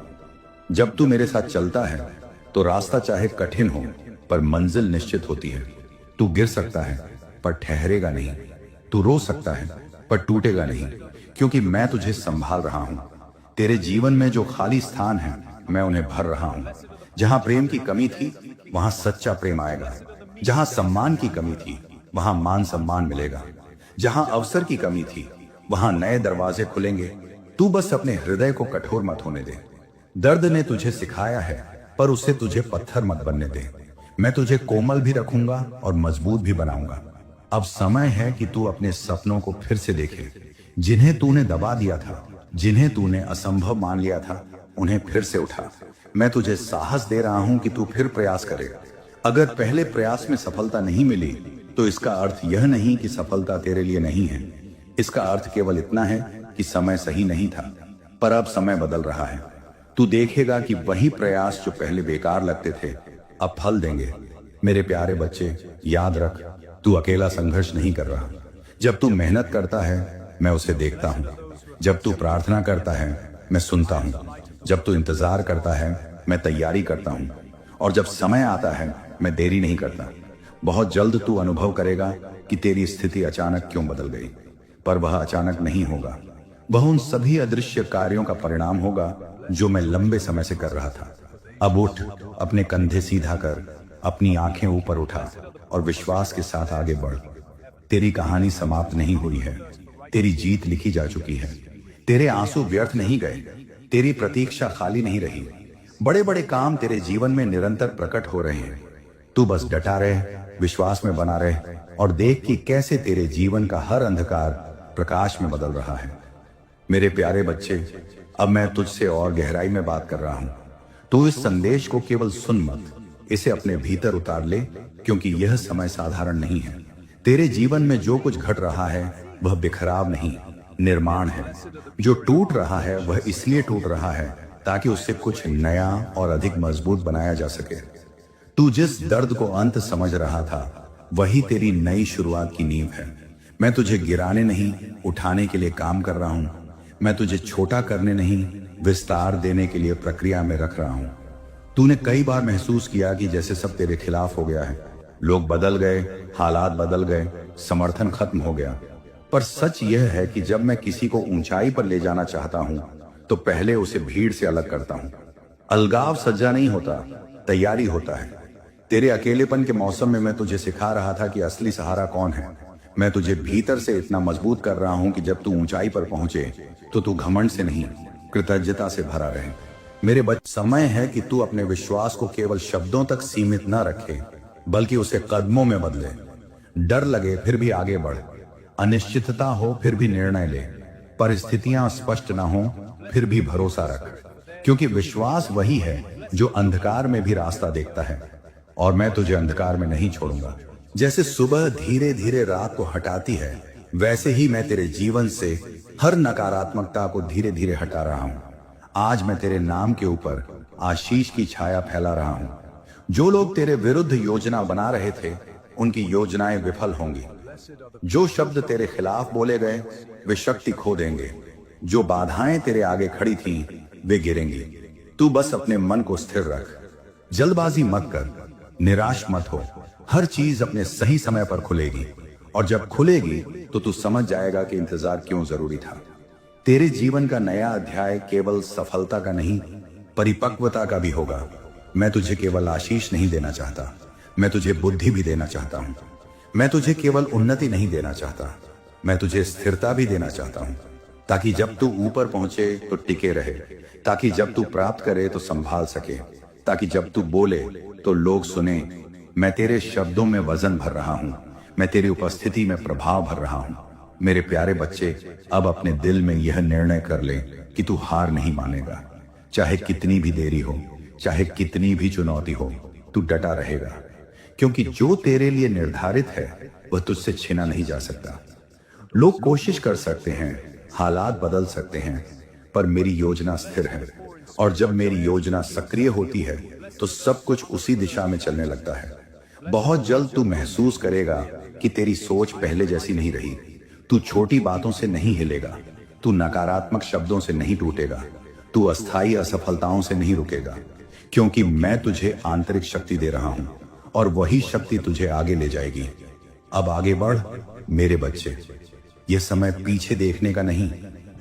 S1: जब तू मेरे साथ चलता है तो रास्ता चाहे कठिन हो पर मंजिल निश्चित होती है। तू गिर सकता है पर ठहरेगा नहीं। तू रो सकता है पर टूटेगा नहीं, क्योंकि मैं तुझे संभाल रहा हूं। तेरे जीवन में जो खाली स्थान है मैं उन्हें भर रहा हूं। जहां प्रेम की कमी थी वहां सच्चा प्रेम आएगा। जहां सम्मान की कमी थी वहां मान सम्मान मिलेगा। जहां अवसर की कमी थी वहां नए दरवाजे खुलेंगे। तू बस अपने हृदय को कठोर मत होने दे। दर्द ने तुझे सिखाया है पर उससे तुझे पत्थर मत बनने दे। मैं तुझे कोमल भी रखूंगा और मजबूत भी बनाऊंगा। अब समय है कि तू अपने सपनों को फिर से देखे। जिन्हें तूने दबा दिया था, जिन्हें तूने असंभव मान लिया था, उन्हें फिर से उठा। मैं तुझे साहस दे रहा हूं कि तू फिर प्रयास करे। अगर पहले प्रयास में सफलता नहीं मिली तो इसका अर्थ यह नहीं कि सफलता तेरे लिए नहीं है। इसका अर्थ केवल इतना है कि समय सही नहीं था, पर अब समय बदल रहा है। तू देखेगा कि वही प्रयास जो पहले बेकार लगते थे अब फल देंगे। मेरे प्यारे बच्चे, याद रख, तू अकेला संघर्ष नहीं कर रहा। जब तू मेहनत करता है मैं उसे देखता हूँ। जब तू प्रार्थना करता है मैं सुनता हूँ। जब तू इंतजार करता है मैं तैयारी करता हूँ। और जब समय आता है मैं देरी नहीं करता। बहुत जल्द तू अनुभव करेगा कि तेरी स्थिति अचानक क्यों बदल गई, पर वह अचानक नहीं होगा। वह उन सभी अदृश्य कार्यों का परिणाम होगा जो मैं लंबे समय से कर रहा था। अब उठ, अपने कंधे सीधा कर, अपनी आंखें ऊपर उठा और विश्वास के साथ आगे बढ़। तेरी कहानी समाप्त नहीं हुई है, तेरी जीत लिखी जा चुकी है। तेरे आंसू व्यर्थ नहीं गए, तेरी प्रतीक्षा खाली नहीं रही। बड़े बड़े काम तेरे जीवन में निरंतर प्रकट हो रहे हैं। तू बस डटा रहे, विश्वास में बना रहे और देख कि कैसे तेरे जीवन का हर अंधकार प्रकाश में बदल रहा है। मेरे प्यारे बच्चे, अब मैं तुझसे और गहराई में बात कर रहा हूं। तू इस संदेश को केवल सुन मत, इसे अपने भीतर उतार ले, क्योंकि यह समय साधारण नहीं है। तेरे जीवन में जो कुछ घट रहा है वह बिखराव नहीं, निर्माण है। जो टूट रहा है वह इसलिए टूट रहा है ताकि उससे कुछ नया और अधिक मजबूत बनाया जा सके। तू जिस दर्द को अंत समझ रहा था वही तेरी नई शुरुआत की नींव है। मैं तुझे गिराने नहीं, उठाने के लिए काम कर रहा हूं। मैं तुझे छोटा करने नहीं, विस्तार देने के लिए प्रक्रिया में रख रहा हूं। तूने कई बार महसूस किया कि जैसे सब तेरे खिलाफ हो गया है। लोग बदल गए, हालात बदल गए, समर्थन खत्म हो गया। पर सच यह है कि जब मैं किसी को ऊंचाई पर ले जाना चाहता हूं तो पहले उसे भीड़ से अलग करता हूं। अलगाव सज्जा नहीं होता, तैयारी होता है। तेरे अकेलेपन के मौसम में मैं तुझे सिखा रहा था कि असली सहारा कौन है। मैं तुझे भीतर से इतना मजबूत कर रहा हूं कि जब तू ऊंचाई पर पहुंचे तो तू घमंड से नहीं, कृतज्ञता से भरा रहे। मेरे बच्चे, समय है कि तू अपने विश्वास को केवल शब्दों तक सीमित न रखे, बल्कि उसे कदमों में बदले। डर लगे फिर भी आगे बढ़, अनिश्चितता हो फिर भी निर्णय ले, परिस्थितियां स्पष्ट ना हो फिर भी भरोसा रख, क्योंकि विश्वास वही है जो अंधकार में भी रास्ता देखता है। और मैं तुझे अंधकार में नहीं छोड़ूंगा। जैसे सुबह धीरे धीरे रात को हटाती है, वैसे ही मैं तेरे जीवन से हर नकारात्मकता को धीरे धीरे हटा रहा हूं। आज मैं तेरे नाम के ऊपर आशीष की छाया फैला रहा हूं। जो लोग तेरे विरुद्ध योजना बना रहे थे उनकी योजनाएं विफल होंगी। जो शब्द तेरे खिलाफ बोले गए वे शक्ति खो देंगे। जो बाधाएं तेरे आगे खड़ी थीं वे गिरेंगी। तू बस अपने मन को स्थिर रख, जल्दबाजी मत कर, निराश मत हो, हर चीज अपने सही समय पर खुलेगी, और जब खुलेगी तो तू समझ जाएगा कि इंतजार क्यों जरूरी था। तेरे जीवन का नया अध्याय केवल सफलता का नहीं, परिपक्वता का भी होगा। मैं तुझे केवल आशीष नहीं देना चाहता, मैं तुझे बुद्धि भी देना चाहता हूँ। मैं तुझे केवल उन्नति नहीं देना चाहता, मैं तुझे स्थिरता भी देना चाहता हूँ, ताकि जब तू ऊपर पहुंचे तो टिके रहे, ताकि जब तू प्राप्त करे तो संभाल सके, ताकि जब तू बोले तो लोग सुने। मैं तेरे शब्दों में वजन भर रहा हूँ, मैं तेरी उपस्थिति में प्रभाव भर रहा हूँ। मेरे प्यारे बच्चे, अब अपने दिल में यह निर्णय कर ले कि तू हार नहीं मानेगा। चाहे कितनी भी देरी हो, चाहे कितनी भी चुनौती हो, तू डटा रहेगा, क्योंकि जो तेरे लिए निर्धारित है वह तुझसे छीना नहीं जा सकता। लोग कोशिश कर सकते हैं, हालात बदल सकते हैं, पर मेरी योजना स्थिर है, और जब मेरी योजना सक्रिय होती है तो सब कुछ उसी दिशा में चलने लगता है। बहुत जल्द तू महसूस करेगा कि तेरी सोच पहले जैसी नहीं रही। तू छोटी बातों से नहीं हिलेगा, तू नकारात्मक शब्दों से नहीं टूटेगा, तू अस्थायी असफलताओं से नहीं रुकेगा, क्योंकि मैं तुझे आंतरिक शक्ति दे रहा हूं, और वही शक्ति तुझे आगे ले जाएगी। अब आगे बढ़ मेरे बच्चे। यह समय पीछे देखने का नहीं,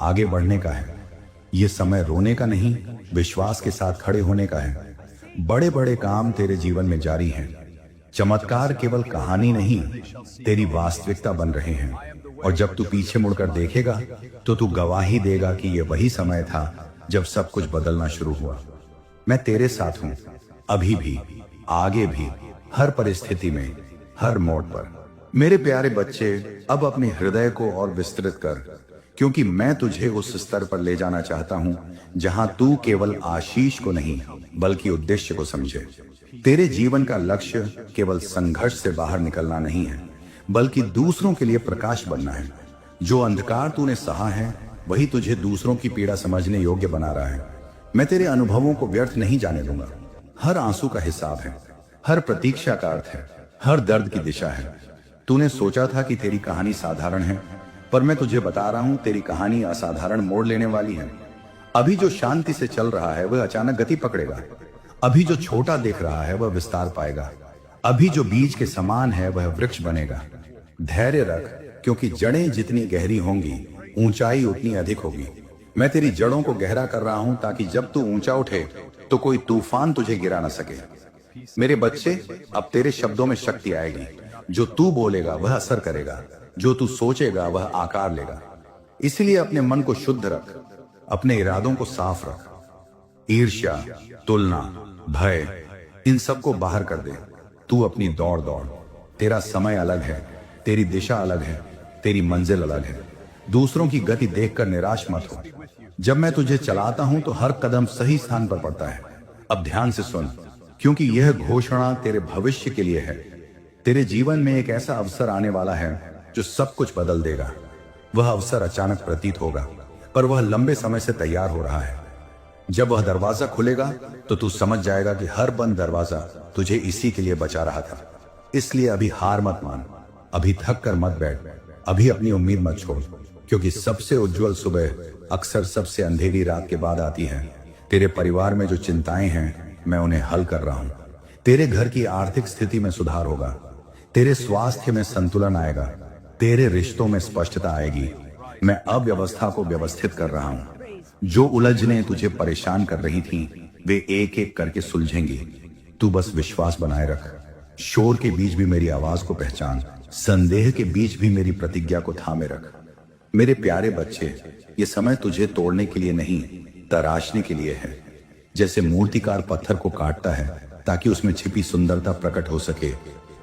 S1: आगे बढ़ने का है। यह समय रोने का नहीं, विश्वास के साथ खड़े होने का है। बड़े बड़े काम तेरे जीवन में जारी हैं। चमत्कार केवल कहानी नहीं, तेरी वास्तविकता बन रहे हैं, और जब तू पीछे मुड़कर देखेगा तो तू गवाही देगा कि यह वही समय था जब सब कुछ बदलना शुरू हुआ। मैं तेरे साथ हूं, अभी भी, आगे भी, हर परिस्थिति में, हर मोड़ पर। मेरे प्यारे बच्चे, अब अपने हृदय को और विस्तृत कर, क्योंकि मैं तुझे उस स्तर पर ले जाना चाहता हूं जहां तू केवल आशीष को नहीं बल्कि उद्देश्य को समझे। तेरे जीवन का लक्ष्य केवल संघर्ष से बाहर निकलना नहीं है, बल्कि दूसरों के लिए प्रकाश बनना है। जो अंधकार तूने सहा है वही तुझे दूसरों की पीड़ा समझने योग्य बना रहा है। मैं तेरे अनुभवों को व्यर्थ नहीं जाने दूंगा। हर आंसू का हिसाब है, हर प्रतीक्षा का अर्थ है, हर दर्द की दिशा है। तूने सोचा था कि तेरी कहानी साधारण है, पर मैं तुझे बता रहा हूं तेरी कहानी असाधारण मोड़ लेने वाली है। अभी जो शांति से चल रहा है वह अचानक गति पकड़ेगा। अभी जो छोटा दिख रहा है वह विस्तार पाएगा। अभी जो बीज के समान है वह वृक्ष बनेगा। धैर्य रख, क्योंकि जड़ें जितनी गहरी होंगी ऊंचाई उतनी अधिक होगी। मैं तेरी जड़ों को गहरा कर रहा हूं ताकि जब तू ऊंचा उठे तो कोई तूफान तुझे गिरा न सके। मेरे बच्चे, अब तेरे शब्दों में शक्ति आएगी। जो तू बोलेगा वह असर करेगा, जो तू सोचेगा वह आकार लेगा। इसलिए अपने मन को शुद्ध रख, अपने इरादों को साफ रख। ईर्ष्या, तुलना, भय, इन सबको बाहर कर दे। तू अपनी दौड़ दौड़। तेरा समय अलग है, तेरी दिशा अलग है, तेरी मंजिल अलग है। दूसरों की गति देखकर निराश मत हो। जब मैं तुझे चलाता हूं तो हर कदम सही स्थान पर पड़ता है। अब ध्यान से सुन, क्योंकि यह घोषणा तेरे भविष्य के लिए है। तेरे जीवन में एक ऐसा अवसर आने वाला है जो सब कुछ बदल देगा। वह अवसर अचानक प्रतीत होगा, पर वह लंबे समय से तैयार हो रहा है। जब वह दरवाजा खुलेगा तो तू समझ जाएगा कि हर बंद दरवाजा तुझे इसी के लिए बचा रहा था। इसलिए अभी हार मत मान, अभी थक कर मत बैठ, अभी अपनी उम्मीद मत छोड़, क्योंकि सबसे उज्जवल सुबह अक्सर सबसे अंधेरी रात के बाद आती है। तेरे परिवार में जो चिंताएं हैं मैं उन्हें हल कर रहा हूं। तेरे घर की आर्थिक स्थिति में सुधार होगा, तेरे स्वास्थ्य में संतुलन आएगा, तेरे रिश्तों में स्पष्टता आएगी। मैं अव्यवस्था को व्यवस्थित कर रहा हूं। जो उलझने तुझे परेशान कर रही थीं, वे एक एक करके सुलझेंगी। तू बस विश्वास बनाए रख। शोर के बीच भी मेरी आवाज को पहचान, संदेह के बीच भी मेरी प्रतिज्ञा को थामे रख। मेरे प्यारे बच्चे, ये समय तुझे तोड़ने के लिए नहीं, तराशने के लिए है। जैसे मूर्तिकार पत्थर को काटता है ताकि उसमें छिपी सुंदरता प्रकट हो सके,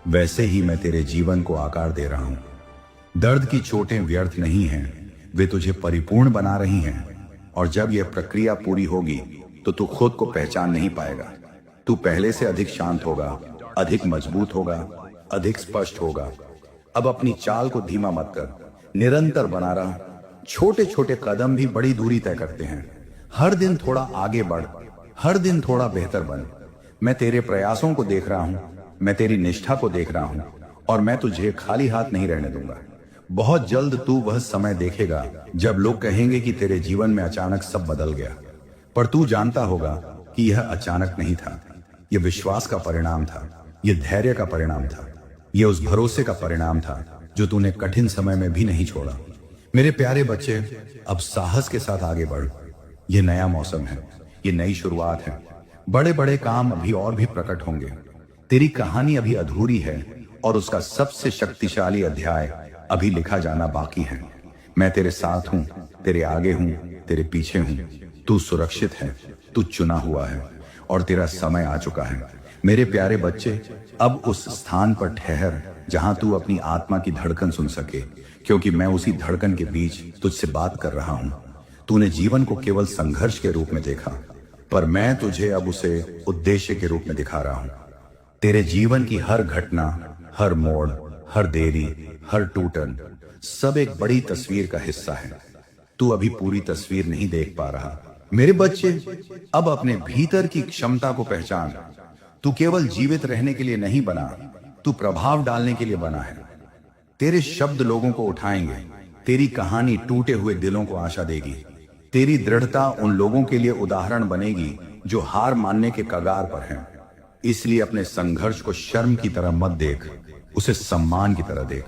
S1: वैसे ही मैं तेरे जीवन को आकार दे रहा हूं। दर्द की चोटें व्यर्थ नहीं हैं, वे तुझे परिपूर्ण बना रही हैं। और जब यह प्रक्रिया पूरी होगी तो तू खुद को पहचान नहीं पाएगा। तू पहले से अधिक शांत होगा, अधिक मजबूत होगा, अधिक स्पष्ट होगा। अब अपनी चाल को धीमा मत कर, निरंतर बना रहा। छोटे छोटे कदम भी बड़ी दूरी तय करते हैं। हर दिन थोड़ा आगे बढ़, हर दिन थोड़ा बेहतर बन। मैं तेरे प्रयासों को देख रहा हूं, मैं तेरी निष्ठा को देख रहा हूं, और मैं तुझे खाली हाथ नहीं रहने दूंगा। बहुत जल्द तू वह समय देखेगा जब लोग कहेंगे कि तेरे जीवन में अचानक सब बदल गया, पर तू जानता होगा कि यह अचानक नहीं था, यह विश्वास का परिणाम था। ये धैर्य का परिणाम था। ये उस भरोसे का परिणाम था जो तूने कठिन समय में भी नहीं छोड़ा। मेरे प्यारे बच्चे, अब साहस के साथ आगे बढ़। ये नया मौसम है, ये नई शुरुआत है। बड़े बड़े काम अभी और भी प्रकट होंगे। तेरी कहानी अभी अधूरी है और उसका सबसे शक्तिशाली अध्याय अभी लिखा जाना बाकी है। मैं तेरे साथ हूं, तेरे आगे हूं, तेरे पीछे हूं। तू सुरक्षित है, तू चुना हुआ है और तेरा समय आ चुका है। मेरे प्यारे बच्चे, अब उस स्थान पर ठहर जहां तू अपनी आत्मा की धड़कन सुन सके, क्योंकि मैं उसी धड़कन के बीच तुझसे बात कर रहा हूं। तूने जीवन को केवल संघर्ष के रूप में देखा, पर मैं तुझे अब उसे उद्देश्य के रूप में दिखा रहा हूं। तेरे जीवन की हर घटना, हर मोड़, हर देरी, हर टूटन, सब एक बड़ी तस्वीर का हिस्सा है। तू अभी पूरी तस्वीर नहीं देख पा रहा। मेरे बच्चे, अब अपने भीतर की क्षमता को पहचान। तू केवल जीवित रहने के लिए नहीं बना, तू प्रभाव डालने के लिए बना है। तेरे शब्द लोगों को उठाएंगे, तेरी कहानी टूटे हुए दिलों को आशा देगी, तेरी दृढ़ता उन लोगों के लिए उदाहरण बनेगी जो हार मानने के कगार पर हैं। इसलिए अपने संघर्ष को शर्म की तरह मत देख, उसे सम्मान की तरह देख।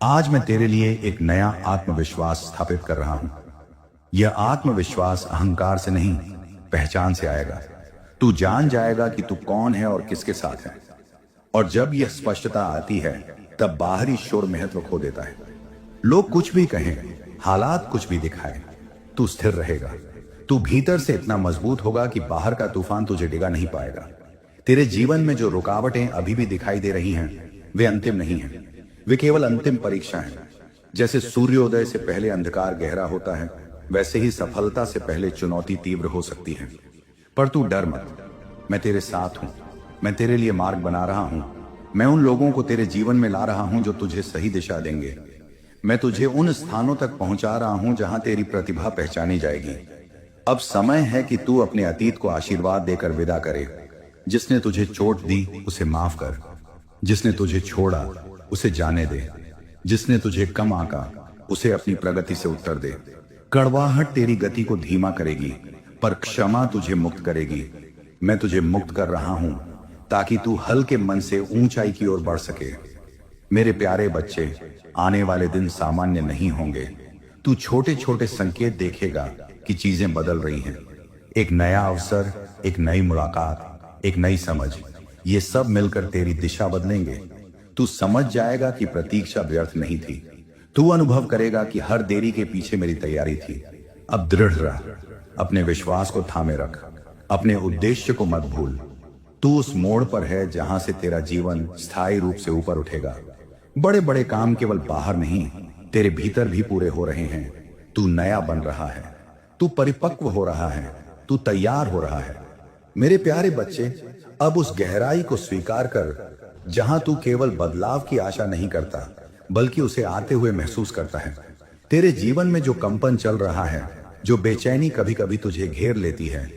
S1: आज मैं तेरे लिए एक नया आत्मविश्वास स्थापित कर रहा हूं। यह आत्मविश्वास अहंकार से नहीं, पहचान से आएगा। तू जान जाएगा कि तू कौन है और किसके साथ है। और जब यह स्पष्टता आती है, तब बाहरी शोर महत्व खो देता है। लोग कुछ भी कहें, हालात कुछ भी दिखाएं, तू स्थिर रहेगा। तू भीतर से इतना मजबूत होगा कि बाहर का तूफान तुझे डिगा नहीं पाएगा। तेरे जीवन में जो रुकावटें अभी भी दिखाई दे रही हैं, वे अंतिम नहीं हैं, वे केवल अंतिम परीक्षा हैं। जैसे सूर्योदय से पहले अंधकार गहरा होता है, वैसे ही सफलता से पहले चुनौती तीव्र हो सकती है। पर तू डर मत, मैं तेरे साथ हूं। मैं तेरे लिए मार्ग बना रहा हूं। मैं उन लोगों को तेरे जीवन में ला रहा हूं जो तुझे सही दिशा देंगे। मैं तुझे उन स्थानों तक पहुंचा रहा हूं जहां तेरी प्रतिभा पहचानी जाएगी। अब समय है कि तू अपने अतीत को आशीर्वाद देकर विदा करे। जिसने तुझे चोट दी, उसे माफ कर। जिसने तुझे छोड़ा, उसे जाने दे। जिसने तुझे कम आंका, उसे अपनी प्रगति से उत्तर दे। कड़वाहट तेरी गति को धीमा करेगी, पर क्षमा तुझे मुक्त करेगी। मैं तुझे मुक्त कर रहा हूं ताकि तू हल्के मन से ऊंचाई की ओर बढ़ सके। मेरे प्यारे बच्चे, आने वाले दिन सामान्य नहीं होंगे। तू छोटे छोटे संकेत देखेगा कि चीजें बदल रही हैं। एक नया अवसर, एक नई मुलाकात, एक नई समझ, ये सब मिलकर तेरी दिशा बदलेंगे। तू समझ जाएगा कि प्रतीक्षा व्यर्थ नहीं थी। तू अनुभव करेगा कि हर देरी के पीछे मेरी तैयारी थी। अब दृढ़ रह, अपने विश्वास को थामे रख, अपने उद्देश्य को मत भूल। तू उस मोड़ पर है जहां से तेरा जीवन स्थायी रूप से ऊपर उठेगा। बड़े बड़े काम केवल बाहर नहीं, तेरे भीतर भी पूरे हो रहे हैं। तू नया बन रहा है, तू परिपक्व हो रहा है, तू तैयार हो रहा है। मेरे प्यारे बच्चे, अब उस गहराई को स्वीकार कर जहां तू केवल बदलाव की आशा नहीं करता, बल्कि उसे आते हुए महसूस करता है। तेरे जीवन में जो कंपन चल रहा है, जो बेचैनी कभी कभी तुझे घेर लेती है,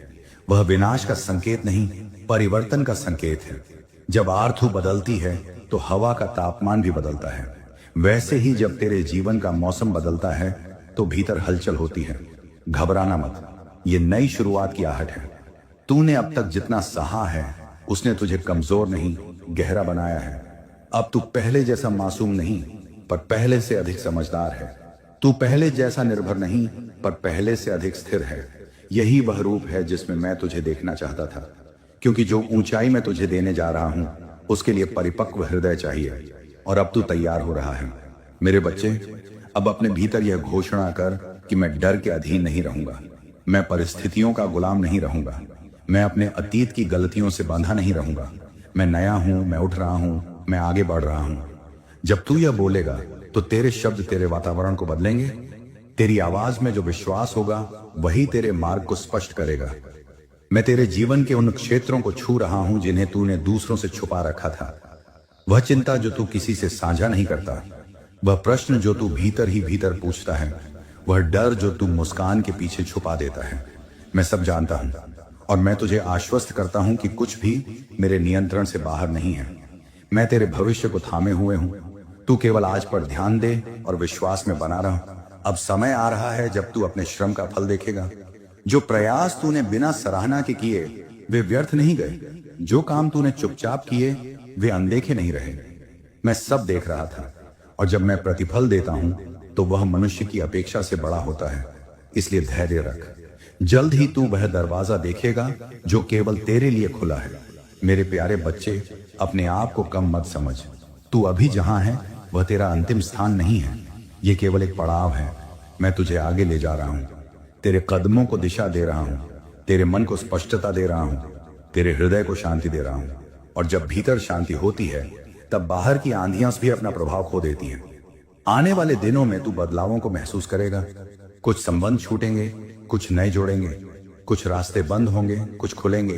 S1: वह विनाश का संकेत नहीं, परिवर्तन का संकेत है। जब आर्थू बदलती है तो हवा का तापमान भी बदलता है। वैसे ही जब तेरे जीवन का मौसम बदलता है तो भीतर हलचल होती है। घबराना मत, ये नई शुरुआत की आहट है। तूने अब तक जितना सहा है, उसने तुझे कमजोर नहीं, गहरा बनाया है। अब तू पहले जैसा मासूम नहीं, पर पहले से अधिक समझदार है। तू पहले जैसा निर्भर नहीं, पर पहले से अधिक स्थिर है। यही वह रूप है जिसमें मैं तुझे देखना चाहता था, क्योंकि जो ऊंचाई मैं तुझे देने जा रहा हूं, उसके लिए परिपक्व हृदय चाहिए। और अब तू तैयार हो रहा है। मेरे बच्चे, अब अपने भीतर यह घोषणा कर कि मैं डर के अधीन नहीं रहूंगा, मैं परिस्थितियों का गुलाम नहीं रहूंगा, मैं अपने अतीत की गलतियों से बांधा नहीं रहूंगा। मैं नया हूं, मैं उठ रहा हूं, मैं आगे बढ़ रहा हूं। जब तू यह बोलेगा तो तेरे शब्द तेरे वातावरण को बदलेंगे। तेरी आवाज में जो विश्वास होगा, वही तेरे मार्ग को स्पष्ट करेगा। मैं तेरे जीवन के उन क्षेत्रों को छू रहा हूं जिन्हें तूने दूसरों से छुपा रखा था। वह चिंता जो तू किसी से साझा नहीं करता, वह प्रश्न जो तू भीतर ही भीतर पूछता है, वह डर जो तू मुस्कान के पीछे छुपा देता है, मैं सब जानता हूं। और मैं तुझे आश्वस्त करता हूं कि कुछ भी मेरे नियंत्रण से बाहर नहीं है। मैं तेरे भविष्य को थामे हुए हूं। तू केवल आज पर ध्यान दे और विश्वास में बना रह। अब समय आ रहा है जब तू अपने श्रम का फल देखेगा। जो प्रयास तूने बिना सराहना के किए, वे व्यर्थ नहीं गए। जो काम तूने चुपचाप किए, वे अनदेखे नहीं रहे। मैं सब देख रहा था, और जब मैं प्रतिफल देता हूं तो वह मनुष्य की अपेक्षा से बड़ा होता है। इसलिए धैर्य रख, जल्द ही तू वह दरवाजा देखेगा जो केवल तेरे लिए खुला है। मेरे प्यारे बच्चे, अपने आप को कम मत समझ। तू अभी जहां है वह तेरा अंतिम स्थान नहीं है, यह केवल एक पड़ाव है। मैं तुझे आगे ले जा रहा हूं, तेरे कदमों को दिशा दे रहा हूं, तेरे मन को स्पष्टता दे रहा हूं, तेरे हृदय को शांति दे रहा हूं। और जब भीतर शांति होती है तब बाहर की आंधियां भी अपना प्रभाव खो देती हैं। आने वाले दिनों में तू बदलावों को महसूस करेगा। कुछ संबंध छूटेंगे, कुछ नए जोड़ेंगे, कुछ रास्ते बंद होंगे, कुछ खुलेंगे,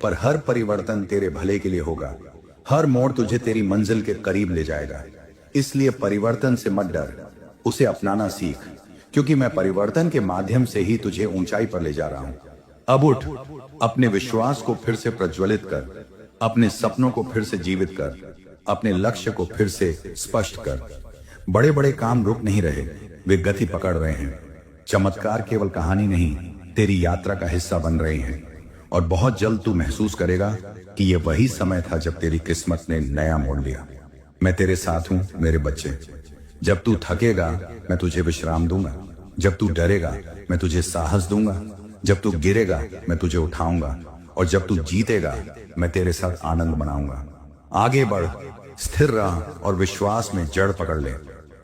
S1: पर हर परिवर्तन तेरे भले के लिए होगा। हर मोड़ तुझे तेरी मंजिल के करीब ले जाएगा। इसलिए परिवर्तन से मत डर, उसे अपनाना सीख, क्योंकि मैं परिवर्तन के माध्यम से ही तुझे ऊंचाई पर ले जा रहा हूं। अब उठ, अपने विश्वास को फिर से प्रज्वलित कर, अपने सपनों को फिर से जीवित कर, अपने लक्ष्य को फिर से स्पष्ट कर। बड़े बड़े काम रुक नहीं रहे, वे गति पकड़ रहे हैं। चमत्कार केवल कहानी नहीं, तेरी यात्रा का हिस्सा बन रहे हैं। और बहुत जल्द तू महसूस करेगा कि यह वही समय था जब तेरी किस्मत ने नया मोड़ लिया। मैं तेरे साथ हूं मेरे बच्चे। जब तू थकेगा मैं तुझे विश्राम दूंगा, जब तू डरेगा मैं तुझे साहस दूंगा, जब तू गिरेगा मैं तुझे उठाऊंगा, और जब तू जीतेगा मैं तेरे साथ आनंद मनाऊंगा। आगे बढ़, स्थिर रह और विश्वास में जड़ पकड़ ले,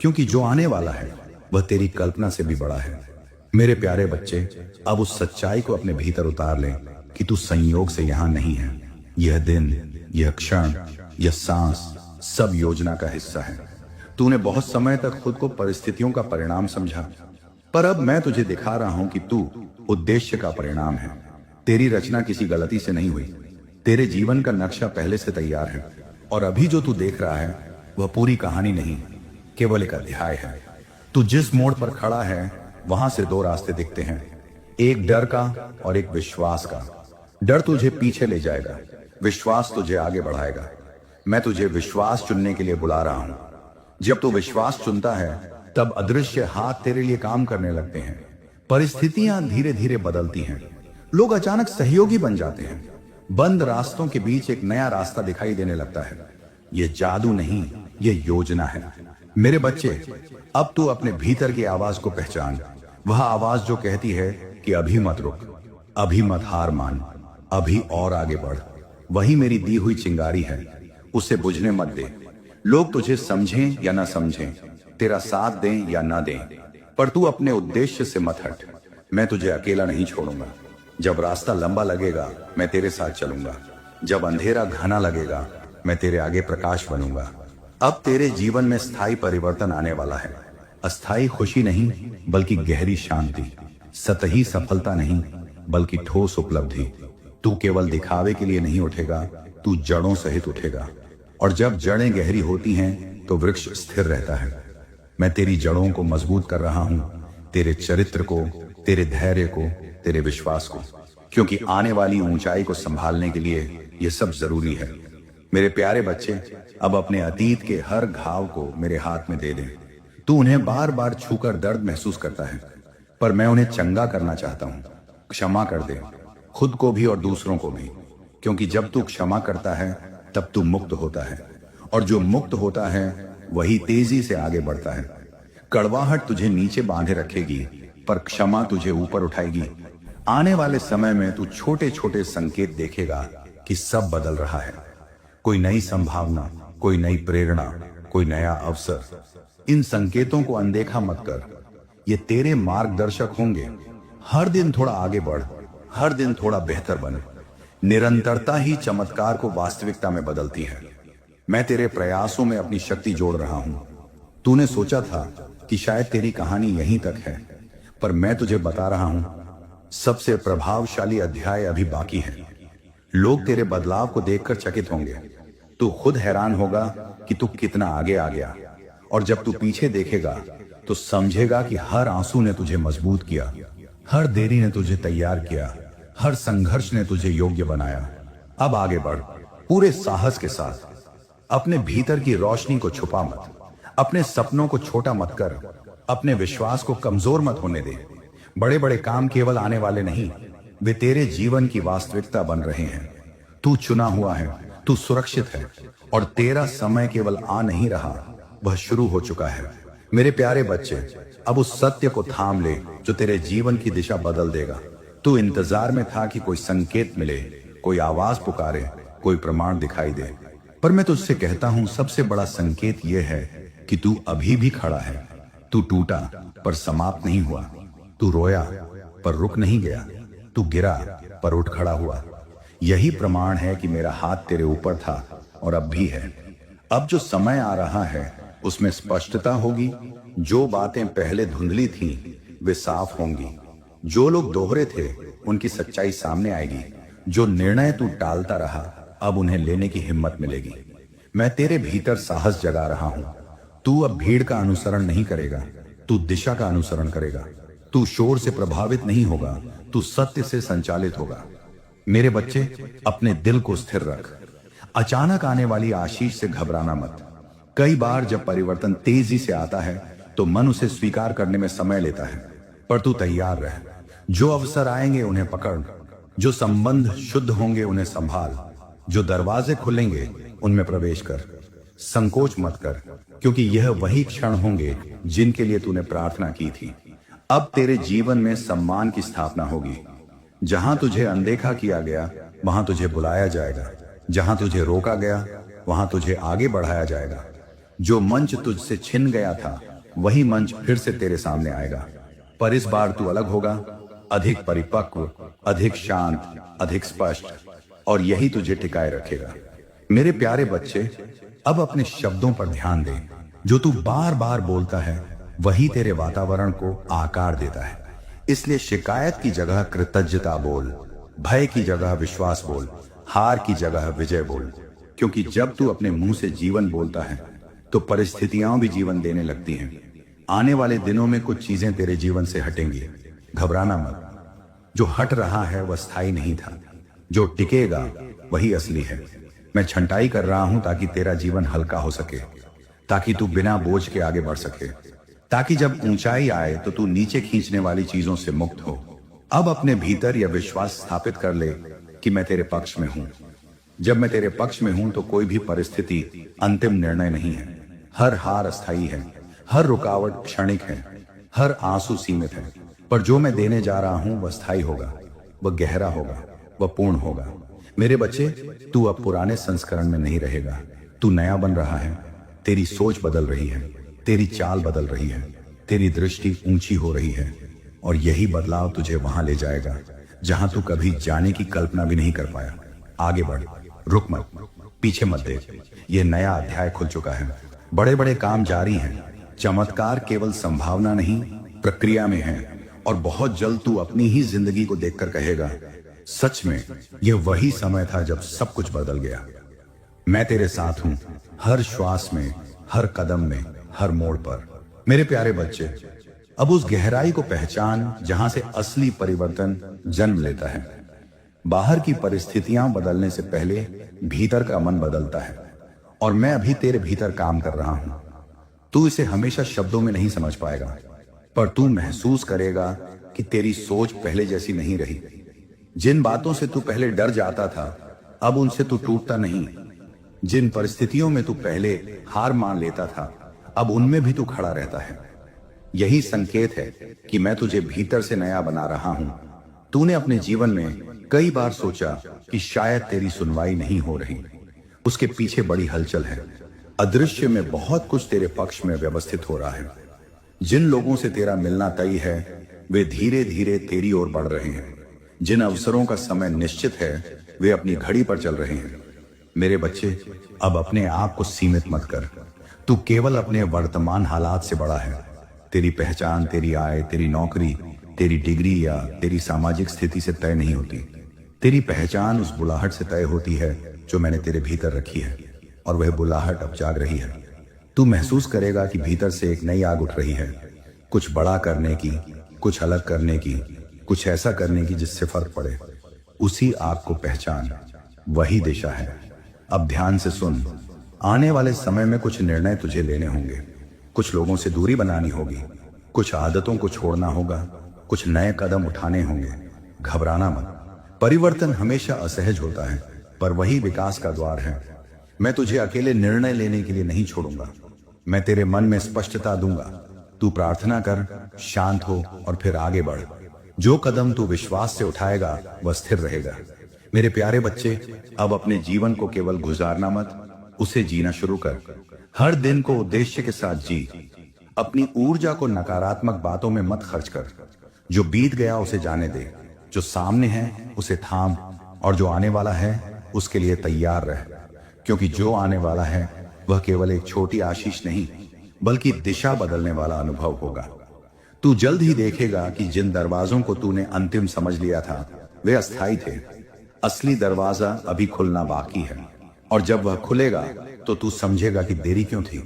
S1: क्योंकि जो आने वाला है वह तेरी कल्पना से भी बड़ा है। मेरे प्यारे बच्चे, अब उस सच्चाई को अपने भीतर उतार ले कि तू संयोग से यहां नहीं है। यह दिन, यह क्षण, यह सांस सब योजना का हिस्सा है। तूने बहुत समय तक खुद को परिस्थितियों का परिणाम समझा, पर अब मैं तुझे दिखा रहा हूं कि तू उद्देश्य का परिणाम है। तेरी रचना किसी गलती से नहीं हुई, तेरे जीवन का नक्शा पहले से तैयार है। और अभी जो तू देख रहा है वह पूरी कहानी नहीं, केवल एक अध्याय है। तू जिस मोड़ पर खड़ा है वहां से दो रास्ते दिखते हैं, एक डर का और एक विश्वास का। डर तुझे पीछे ले जाएगा, विश्वास तुझे आगे बढ़ाएगा। मैं तुझे विश्वास चुनने के लिए बुला रहा हूं। जब तू विश्वास चुनता है तब अदृश्य हाथ तेरे लिए काम करने लगते हैं। परिस्थितियां धीरे धीरे बदलती हैं, लोग अचानक सहयोगी बन जाते हैं। बंद रास्तों के बीच एक नया रास्ता दिखाई देने लगता है। यह जादू नहीं, यह योजना है। मेरे बच्चे, अब तू अपने भीतर की आवाज को पहचान। वह आवाज जो कहती है कि अभी मत रुक, अभी मत हार मान, अभी और आगे बढ़। वही मेरी दी हुई चिंगारी है, उसे बुझने मत दे। लोग तुझे समझें या ना समझें, तेरा साथ दें या ना दें, पर तू अपने उद्देश्य से मत हट। मैं तुझे अकेला नहीं छोड़ूंगा। जब रास्ता लंबा लगेगा मैं तेरे साथ चलूंगा, जब अंधेरा घना लगेगा मैं तेरे आगे प्रकाश बनूंगा। अब तेरे जीवन में स्थायी परिवर्तन आने वाला है। अस्थायी खुशी नहीं बल्कि गहरी शांति, सतही सफलता नहीं बल्कि ठोस उपलब्धि। तू केवल दिखावे के लिए नहीं उठेगा, तू जड़ों सहित उठेगा। और जब जड़ें गहरी होती हैं तो वृक्ष स्थिर रहता है। मैं तेरी जड़ों को मजबूत कर रहा हूं, तेरे चरित्र को, तेरे धैर्य को, तेरे विश्वास को, क्योंकि आने वाली ऊंचाई को संभालने के लिए यह सब जरूरी है। मेरे प्यारे बच्चे, अब अपने अतीत के हर घाव को मेरे हाथ में दे दे। तू उन्हें बार बार छूकर दर्द महसूस करता है, पर मैं उन्हें चंगा करना चाहता हूं। क्षमा कर दे, खुद को भी और दूसरों को भी, क्योंकि जब तू क्षमा करता है तब तू मुक्त होता है, और जो मुक्त होता है वही तेजी से आगे बढ़ता है। कड़वाहट तुझे नीचे बांधे रखेगी, पर क्षमा तुझे ऊपर उठाएगी। आने वाले समय में तू छोटे छोटे संकेत देखेगा कि सब बदल रहा है। कोई नई संभावना, कोई नई प्रेरणा, कोई नया अवसर। इन संकेतों को अनदेखा मत कर, ये तेरे मार्गदर्शक होंगे। हर दिन थोड़ा आगे बढ़, हर दिन थोड़ा बेहतर बन। निरंतरता ही चमत्कार को वास्तविकता में बदलती है। मैं तेरे प्रयासों में अपनी शक्ति जोड़ रहा हूं। तूने सोचा था कि शायद तेरी कहानी यहीं तक है, पर मैं तुझे बता रहा हूं, सबसे प्रभावशाली अध्याय अभी बाकी है। लोग तेरे बदलाव को देखकर चकित होंगे। तू खुद हैरान होगा कि तू कितना आगे आ गया, और जब तू पीछे देखेगा तो समझेगा कि हर आंसू ने तुझे मजबूत किया, हर देरी ने तुझे तैयार किया, हर संघर्ष ने तुझे योग्य बनाया। अब आगे बढ़, पूरे साहस के साथ। अपने भीतर की रोशनी को छुपा मत, अपने सपनों को छोटा मत कर, अपने विश्वास को कमजोर मत होने दे। बड़े बड़े काम केवल आने वाले नहीं, वे तेरे जीवन की वास्तविकता बन रहे हैं। तू चुना हुआ है, तू सुरक्षित है और तेरा समय केवल आ नहीं रहा, वह शुरू हो चुका है। मेरे प्यारे बच्चे, अब उस सत्य को थाम ले जो तेरे जीवन की दिशा बदल देगा। तू इंतजार में था कि कोई संकेत मिले, कोई आवाज पुकारे, कोई प्रमाण दिखाई दे, पर मैं तुझसे कहता हूं सबसे बड़ा संकेत यह है कि तू अभी भी खड़ा है। तू टूटा पर समाप्त नहीं हुआ, तू रोया पर रुक नहीं गया, तू गिरा पर उठ खड़ा हुआ। यही प्रमाण है कि मेरा हाथ तेरे ऊपर था और अब भी है। अब जो समय आ रहा है उसमें स्पष्टता होगी। जो बातें पहले धुंधली थीं वे साफ होंगी। जो लोग दोहरे थे उनकी सच्चाई सामने आएगी। जो निर्णय तू टालता रहा अब उन्हें लेने की हिम्मत मिलेगी। मैं तेरे भीतर साहस जगा रहा हूं। तू अब भीड़ का अनुसरण नहीं करेगा, तू दिशा का अनुसरण करेगा। तू शोर से प्रभावित नहीं होगा, तू सत्य से संचालित होगा। मेरे बच्चे, अपने दिल को स्थिर रख। अचानक आने वाली आशीष से घबराना मत। कई बार जब परिवर्तन तेजी से आता है तो मन उसे स्वीकार करने में समय लेता है, पर तू तैयार रह। जो अवसर आएंगे उन्हें पकड़, जो संबंध शुद्ध होंगे उन्हें संभाल, जो दरवाजे खुलेंगे उनमें प्रवेश कर। संकोच मत कर, क्योंकि यह वही क्षण होंगे जिनके लिए तूने प्रार्थना की थी। अब तेरे जीवन में सम्मान की स्थापना होगी। जहां तुझे अनदेखा किया गया वहां तुझे बुलाया जाएगा। जहां तुझे रोका गया वहां तुझे आगे बढ़ाया जाएगा। जो मंच तुझसे छिन गया था वही मंच फिर से तेरे सामने आएगा, पर इस बार तू अलग होगा, अधिक परिपक्व, अधिक शांत, अधिक स्पष्ट, और यही तुझे टिकाए रखेगा। मेरे प्यारे बच्चे, अब अपने शब्दों पर ध्यान दे। जो तू बार बार बोलता है वही तेरे वातावरण को आकार देता है। इसलिए शिकायत की जगह कृतज्ञता बोल, भय की जगह विश्वास बोल, हार की जगह विजय बोल। क्योंकि जब तू अपने मुंह से जीवन बोलता है तो परिस्थितियां भी जीवन देने लगती हैं। आने वाले दिनों में कुछ चीजें तेरे जीवन से हटेंगी। घबराना मत। जो हट रहा है वह स्थायी नहीं था, जो टिकेगा वही असली है। मैं छंटाई कर रहा हूं ताकि तेरा जीवन हल्का हो सके, ताकि तू बिना बोझ के आगे बढ़ सके, ताकि जब ऊंचाई आए तो तू नीचे खींचने वाली चीजों से मुक्त हो। अब अपने भीतर यह विश्वास स्थापित कर ले कि मैं तेरे पक्ष में हूं। जब मैं तेरे पक्ष में हूं तो कोई भी परिस्थिति अंतिम निर्णय नहीं है। हर हार अस्थायी है, हर रुकावट क्षणिक है, हर आंसू सीमित है, पर जो मैं देने जा रहा हूं वह स्थायी होगा, वह गहरा होगा, वह पूर्ण होगा। मेरे बच्चे, तू अब पुराने संस्करण में नहीं रहेगा, तू नया बन रहा है। तेरी सोच बदल रही है, तेरी चाल बदल रही है, तेरी दृष्टि ऊंची हो रही है, और यही बदलाव तुझे वहां ले जाएगा जहां तू कभी जाने की कल्पना भी नहीं कर पाया। आगे बढ़, रुक मत, पीछे मत देख। यह नया अध्याय खुल चुका है। बड़े बड़े काम जारी हैं। चमत्कार केवल संभावना नहीं, प्रक्रिया में है, और बहुत जल्द तू अपनी ही जिंदगी को देखकर कहेगा, सच में यह वही समय था जब सब कुछ बदल गया। मैं तेरे साथ हूं, हर श्वास में, हर कदम में, हर मोड़ पर। मेरे प्यारे बच्चे, अब उस गहराई को पहचान जहां से असली परिवर्तन जन्म लेता है। बाहर की परिस्थितियां बदलने से पहले भीतर का मन बदलता है, और मैं अभी तेरे भीतर काम कर रहा हूं। तू इसे हमेशा शब्दों में नहीं समझ पाएगा, पर तू महसूस करेगा कि तेरी सोच पहले जैसी नहीं रही। जिन बातों से तू पहले डर जाता था अब उनसे तू टूटता नहीं। जिन परिस्थितियों में तू पहले हार मान लेता था अब उनमें भी तू खड़ा रहता है। यही संकेत है कि मैं तुझे भीतर से नया बना रहा हूं। तूने अपने जीवन में कई बार सोचा कि शायद तेरी सुनवाई नहीं हो रही। उसके पीछे बड़ी हलचल है। अदृश्य में बहुत कुछ तेरे पक्ष में व्यवस्थित हो रहा है। जिन लोगों से तेरा मिलना तय है वे धीरे धीरे तेरी ओर बढ़ रहे हैं। जिन अवसरों का समय निश्चित है वे अपनी घड़ी पर चल रहे हैं। मेरे बच्चे, अब अपने आप को सीमित मत कर। तू केवल अपने वर्तमान हालात से बड़ा है। तेरी पहचान तेरी आय, तेरी नौकरी, तेरी डिग्री या तेरी सामाजिक स्थिति से तय नहीं होती। तेरी पहचान उस बुलाहट से तय होती है जो मैंने तेरे भीतर रखी है, और वह बुलाहट अब जाग रही है। तू महसूस करेगा कि भीतर से एक नई आग उठ रही है, कुछ बड़ा करने की, कुछ अलग करने की, कुछ ऐसा करने की जिससे फर्क पड़े। उसी आग को पहचान, वही दिशा है। अब ध्यान से सुन। आने वाले समय में कुछ निर्णय तुझे लेने होंगे, कुछ लोगों से दूरी बनानी होगी, कुछ आदतों को छोड़ना होगा, कुछ नए कदम उठाने होंगे। घबराना मत। परिवर्तन हमेशा असहज होता है, पर वही विकास का द्वार है। मैं तुझे अकेले निर्णय लेने के लिए नहीं छोड़ूंगा। मैं तेरे मन में स्पष्टता दूंगा। तू प्रार्थना कर, शांत हो और फिर आगे बढ़। जो कदम तू विश्वास से उठाएगा वह स्थिर रहेगा। मेरे प्यारे बच्चे, अब अपने जीवन को केवल गुजारना मत, उसे जीना शुरू कर। हर दिन को उद्देश्य के साथ जी। अपनी ऊर्जा को नकारात्मक बातों में मत खर्च कर। जो बीत गया उसे जाने दे, जो सामने है उसे थाम, और जो आने वाला है उसके लिए तैयार रह। क्योंकि जो आने वाला है वह केवल एक छोटी आशीष नहीं, बल्कि दिशा बदलने वाला अनुभव होगा। तू जल्द ही देखेगा कि जिन दरवाजों को तूने अंतिम समझ लिया था वे अस्थायी थे। असली दरवाजा अभी खुलना बाकी है, और जब वह खुलेगा तो तू समझेगा कि देरी क्यों थी।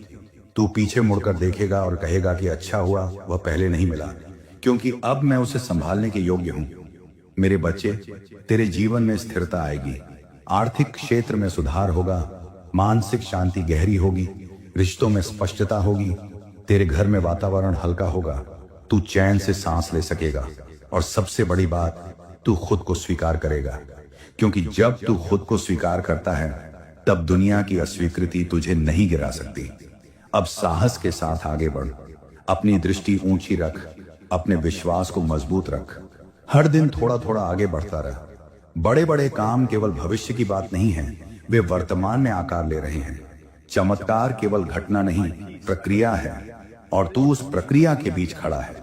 S1: तू पीछे मुड़कर देखेगा और कहेगा कि अच्छा हुआ वह पहले नहीं मिला, क्योंकि अब मैं उसे संभालने के योग्य हूं। मेरे बच्चे, तेरे जीवन में स्थिरता आएगी, आर्थिक क्षेत्र में सुधार होगा, मानसिक शांति गहरी होगी, रिश्तों में स्पष्टता होगी, तेरे घर में वातावरण हल्का होगा, तू चैन से सांस ले सकेगा, और सबसे बड़ी बात, तू खुद को स्वीकार करेगा। क्योंकि जब तू खुद को स्वीकार करता है तब दुनिया की अस्वीकृति तुझे नहीं गिरा सकती। अब साहस के साथ आगे बढ़, अपनी दृष्टि ऊंची रख, अपने विश्वास को मजबूत रख। हर दिन थोड़ा थोड़ा आगे बढ़ता रह। बड़े बड़े काम केवल भविष्य की बात नहीं है, वे वर्तमान में आकार ले रहे हैं। चमत्कार केवल घटना नहीं, प्रक्रिया है, और तू उस प्रक्रिया के बीच खड़ा है।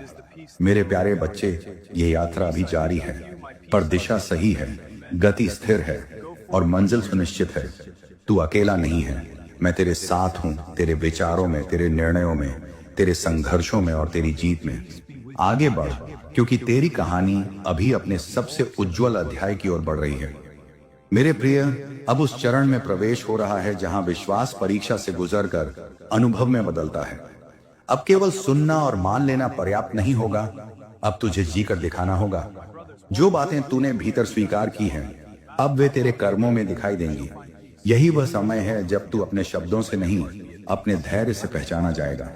S1: मेरे प्यारे बच्चे, ये यात्रा अभी जारी है, पर दिशा सही है, गति स्थिर है, और मंजिल सुनिश्चित है। तू अकेला नहीं है, मैं तेरे साथ हूं, तेरे विचारों में, तेरे निर्णयों में, तेरे संघर्षों में और तेरी जीत में। आगे बढ़, क्योंकि तेरी कहानी अभी अपने सबसे उज्जवल अध्याय की ओर बढ़ रही है। मेरे प्रिय, अब उस चरण में प्रवेश हो रहा है जहां विश्वास परीक्षा से गुजरकर अनुभव में बदलता है। अब केवल सुनना और मान लेना पर्याप्त नहीं होगा, अब तुझे जीकर दिखाना होगा। जो बातें तूने भीतर स्वीकार की हैं, अब वे तेरे कर्मों में दिखाई देंगी। यही वह समय है जब तू अपने शब्दों से नहीं, अपने धैर्य से पहचाना जाएगा।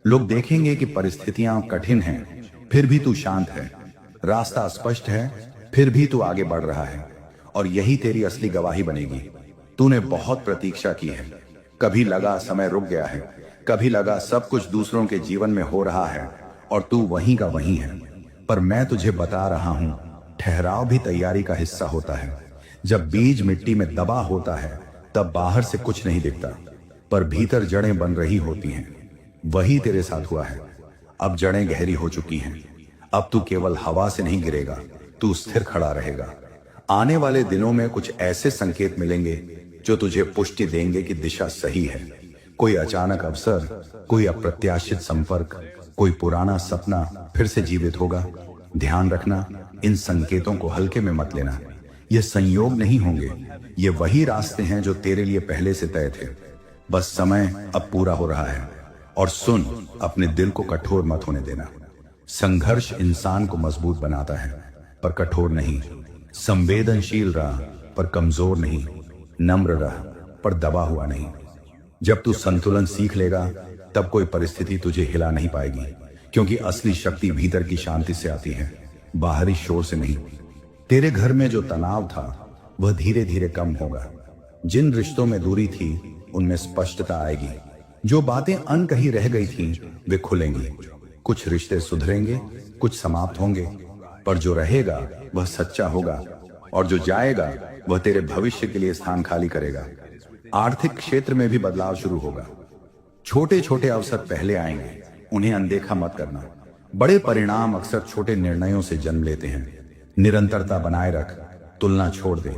S1: लोग देखेंगे कि परिस्थितियां कठिन हैं, फिर भी तू शांत है, रास्ता स्पष्ट है, फिर भी तू आगे बढ़ रहा है, और यही तेरी असली गवाही बनेगी। तूने बहुत प्रतीक्षा की है, कभी लगा समय रुक गया है, कभी लगा सब कुछ दूसरों के जीवन में हो रहा है और तू वहीं का वहीं है। पर मैं तुझे बता रहा हूं, ठहराव भी तैयारी का हिस्सा होता है। जब बीज मिट्टी में दबा होता है तब बाहर से कुछ नहीं दिखता, पर भीतर जड़ें बन रही होती हैं। वही तेरे साथ हुआ है। अब जड़ें गहरी हो चुकी हैं। अब तू केवल हवा से नहीं गिरेगा, तू स्थिर खड़ा रहेगा। आने वाले दिनों में कुछ ऐसे संकेत मिलेंगे जो तुझे पुष्टि देंगे कि दिशा सही है। कोई अचानक अवसर, कोई अप्रत्याशित संपर्क, कोई पुराना सपना फिर से जीवित होगा। ध्यान रखना, इन संकेतों को हल्के में मत लेना। ये संयोग नहीं होंगे, ये वही रास्ते हैं जो तेरे लिए पहले से तय थे। बस समय अब पूरा हो रहा है। और सुन, अपने दिल को कठोर मत होने देना। संघर्ष इंसान को मजबूत बनाता है, पर कठोर नहीं। संवेदनशील रह, पर कमजोर नहीं। नम्र रह, पर दबा हुआ नहीं। जब तू संतुलन सीख लेगा तब कोई परिस्थिति तुझे हिला नहीं पाएगी, क्योंकि असली शक्ति भीतर की शांति से आती है, बाहरी शोर से नहीं। तेरे घर में जो तनाव था वह धीरे धीरे कम होगा। जिन रिश्तों में दूरी थी उनमें स्पष्टता आएगी। जो बातें अनकही रह गई थीं वे खुलेंगी। कुछ रिश्ते सुधरेंगे, कुछ समाप्त होंगे, पर जो रहेगा वह सच्चा होगा, और जो जाएगा वह तेरे भविष्य के लिए स्थान खाली करेगा। आर्थिक क्षेत्र में भी बदलाव शुरू होगा। छोटे छोटे अवसर पहले आएंगे, उन्हें अनदेखा मत करना। बड़े परिणाम अक्सर छोटे निर्णयों से जन्म लेते हैं। निरंतरता बनाए रख, तुलना छोड़ दे।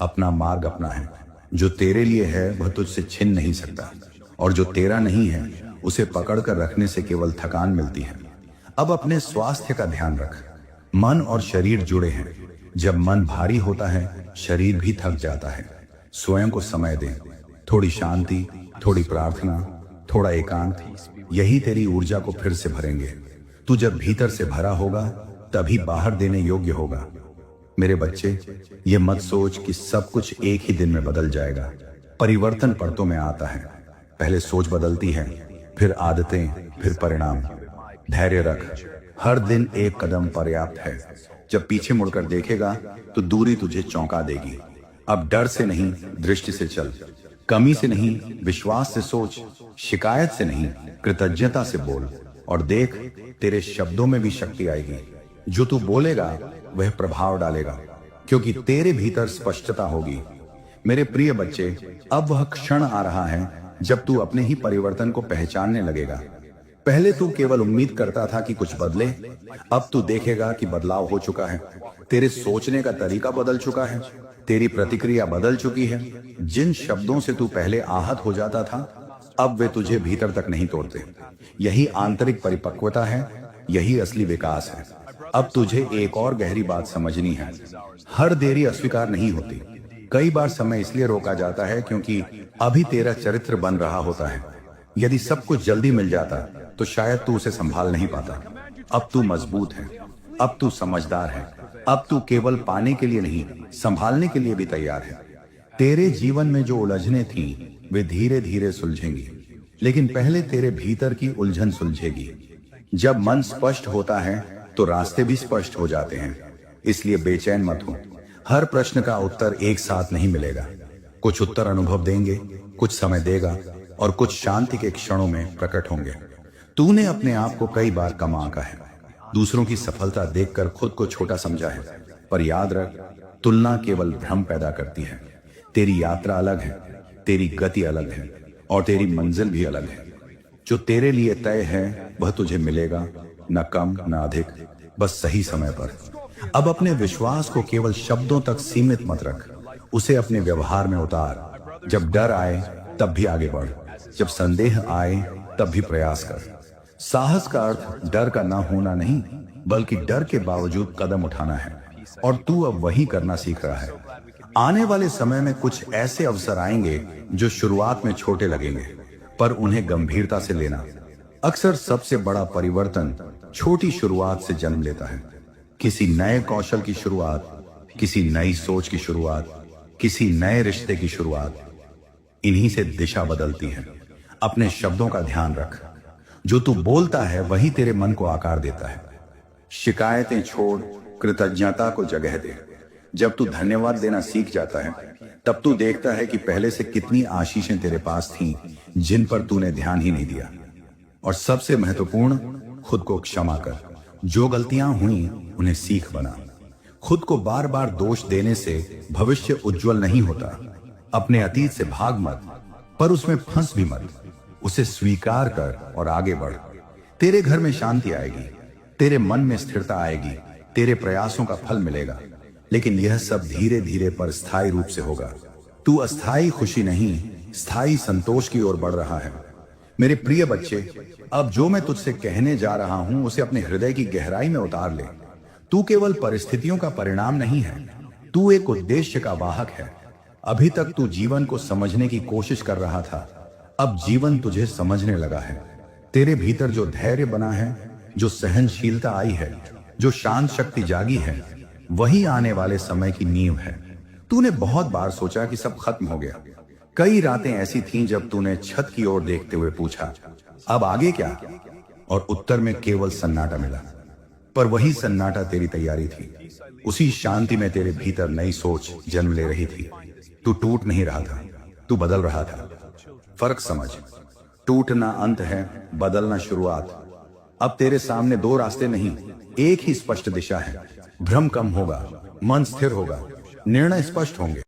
S1: अपना मार्ग अपना है। जो तेरे लिए है वह तुझसे छिन नहीं सकता, और जो तेरा नहीं है उसे पकड़ कर रखने से केवल थकान मिलती है। अब अपने स्वास्थ्य का ध्यान रख। मन और शरीर जुड़े हैं। जब मन भारी होता है शरीर भी थक जाता है। स्वयं को समय दे। थोड़ी शांति, थोड़ी प्रार्थना, थोड़ा एकांत, यही तेरी ऊर्जा को फिर से भरेंगे। तू जब भीतर से भरा होगा तभी बाहर देने योग्य होगा। मेरे बच्चे, ये मत सोच कि सब कुछ एक ही दिन में बदल जाएगा। परिवर्तन परतों में आता है। पहले सोच बदलती है, फिर आदतें, फिर परिणाम। धैर्य रख, हर दिन एक कदम पर्याप्त है। जब पीछे मुड़कर देखेगा तो दूरी तुझे चौंका देगी। अब डर से नहीं, दृष्टि से चल। कमी से नहीं, विश्वास से सोच। शिकायत से नहीं, कृतज्ञता से बोल। और देख, तेरे शब्दों में भी शक्ति आएगी। जो तू बोलेगा वह प्रभाव डालेगा, क्योंकि तेरे भीतर स्पष्टता होगी। मेरे प्रिय बच्चे, अब वह क्षण आ रहा है जब तू अपने ही परिवर्तन को पहचानने लगेगा। पहले तू केवल उम्मीद करता था कि कुछ बदले, अब तू देखेगा कि बदलाव हो चुका है। तेरे सोचने का तरीका बदल चुका है, तेरी प्रतिक्रिया बदल चुकी है। जिन शब्दों से तू पहले आहत हो जाता था, अब वे तुझे भीतर तक नहीं तोड़ते। यही आंतरिक परिपक्वता है, यही असली विकास है। अब तुझे एक और गहरी बात समझनी है। हर देरी अस्वीकार नहीं होती। कई बार समय इसलिए रोका जाता है क्योंकि अभी तेरा चरित्र बन रहा होता है। यदि सब कुछ जल्दी मिल जाता तो शायद तू उसे संभाल नहीं पाता। अब तू मजबूत है, अब तू समझदार है, अब तू केवल पाने के लिए नहीं, संभालने के लिए भी तैयार है। तेरे जीवन में जो उलझने थी वे धीरे धीरे सुलझेंगी, लेकिन पहले तेरे भीतर की उलझन सुलझेगी। जब मन स्पष्ट होता है तो रास्ते भी स्पष्ट हो जाते हैं। इसलिए बेचैन मत हो। हर प्रश्न का उत्तर एक साथ नहीं मिलेगा। कुछ उत्तर अनुभव देंगे, कुछ समय देगा, और कुछ शांति के क्षणों में प्रकट होंगे। तूने अपने आप को कई बार कम आंका है, दूसरों की सफलता देखकर खुद को छोटा समझा है, पर याद रख, तुलना केवल भ्रम पैदा करती है। तेरी यात्रा अलग है, तेरी गति अलग है, और तेरी मंजिल भी अलग है। जो तेरे लिए तय है वह तुझे मिलेगा, न कम न अधिक, बस सही समय पर। अब अपने विश्वास को केवल शब्दों तक सीमित मत रख, उसे अपने व्यवहार में उतार। जब डर आए तब भी आगे बढ़, जब संदेह आए तब भी प्रयास कर। साहस का अर्थ डर का ना होना नहीं, बल्कि डर के बावजूद कदम उठाना है, और तू अब वही करना सीख रहा है। आने वाले समय में कुछ ऐसे अवसर आएंगे जो शुरुआत में छोटे लगेंगे, पर उन्हें गंभीरता से लेना। अक्सर सबसे बड़ा परिवर्तन छोटी शुरुआत से जन्म लेता है। किसी नए कौशल की शुरुआत, किसी नई सोच की शुरुआत, किसी नए रिश्ते की शुरुआत, इन्हीं से दिशा बदलती है। अपने शब्दों का ध्यान रख। जो तू बोलता है वही तेरे मन को आकार देता है। शिकायतें छोड़, कृतज्ञता को जगह दे। जब तू धन्यवाद देना सीख जाता है, तब तू देखता है कि पहले से कितनी आशीषें तेरे पास थीं, जिन पर तूने ध्यान ही नहीं दिया। और सबसे महत्वपूर्ण, खुद को क्षमा कर। जो गलतियां हुई उन्हें सीख बना। खुद को बार बार दोष देने से भविष्य उज्जवल नहीं होता। अपने अतीत से भाग मत, पर उसमें फंस भी मत। उसे स्वीकार कर और आगे बढ़। तेरे घर में शांति आएगी, तेरे मन में स्थिरता आएगी, तेरे प्रयासों का फल मिलेगा। लेकिन यह सब धीरे धीरे पर स्थायी रूप से होगा। तू अस्थायी खुशी नहीं, स्थायी संतोष की ओर बढ़ रहा है। मेरे प्रिय बच्चे, अब जो मैं तुझसे कहने जा रहा हूं उसे अपने हृदय की गहराई में उतार ले। तू केवल परिस्थितियों का परिणाम नहीं है, तू एक उद्देश्य का वाहक है। अभी तक तू जीवन को समझने की कोशिश कर रहा था, अब जीवन तुझे समझने लगा है। तेरे भीतर जो धैर्य बना है, जो सहनशीलता आई है, जो शांत शक्ति जागी है, वही आने वाले समय की नींव है। तूने बहुत बार सोचा कि सब खत्म हो गया। कई रातें ऐसी थीं जब तूने छत की ओर देखते हुए पूछा, अब आगे क्या? और उत्तर में केवल सन्नाटा मिला। पर वही सन्नाटा तेरी तैयारी थी। उसी शांति में तेरे भीतर नई सोच जन्म ले रही थी। तू टूट नहीं रहा था, तू बदल रहा था। फर्क समझ, टूटना अंत है, बदलना शुरुआत। अब तेरे सामने दो रास्ते नहीं, एक ही स्पष्ट दिशा है। भ्रम कम होगा, मन स्थिर होगा, निर्णय स्पष्ट होंगे।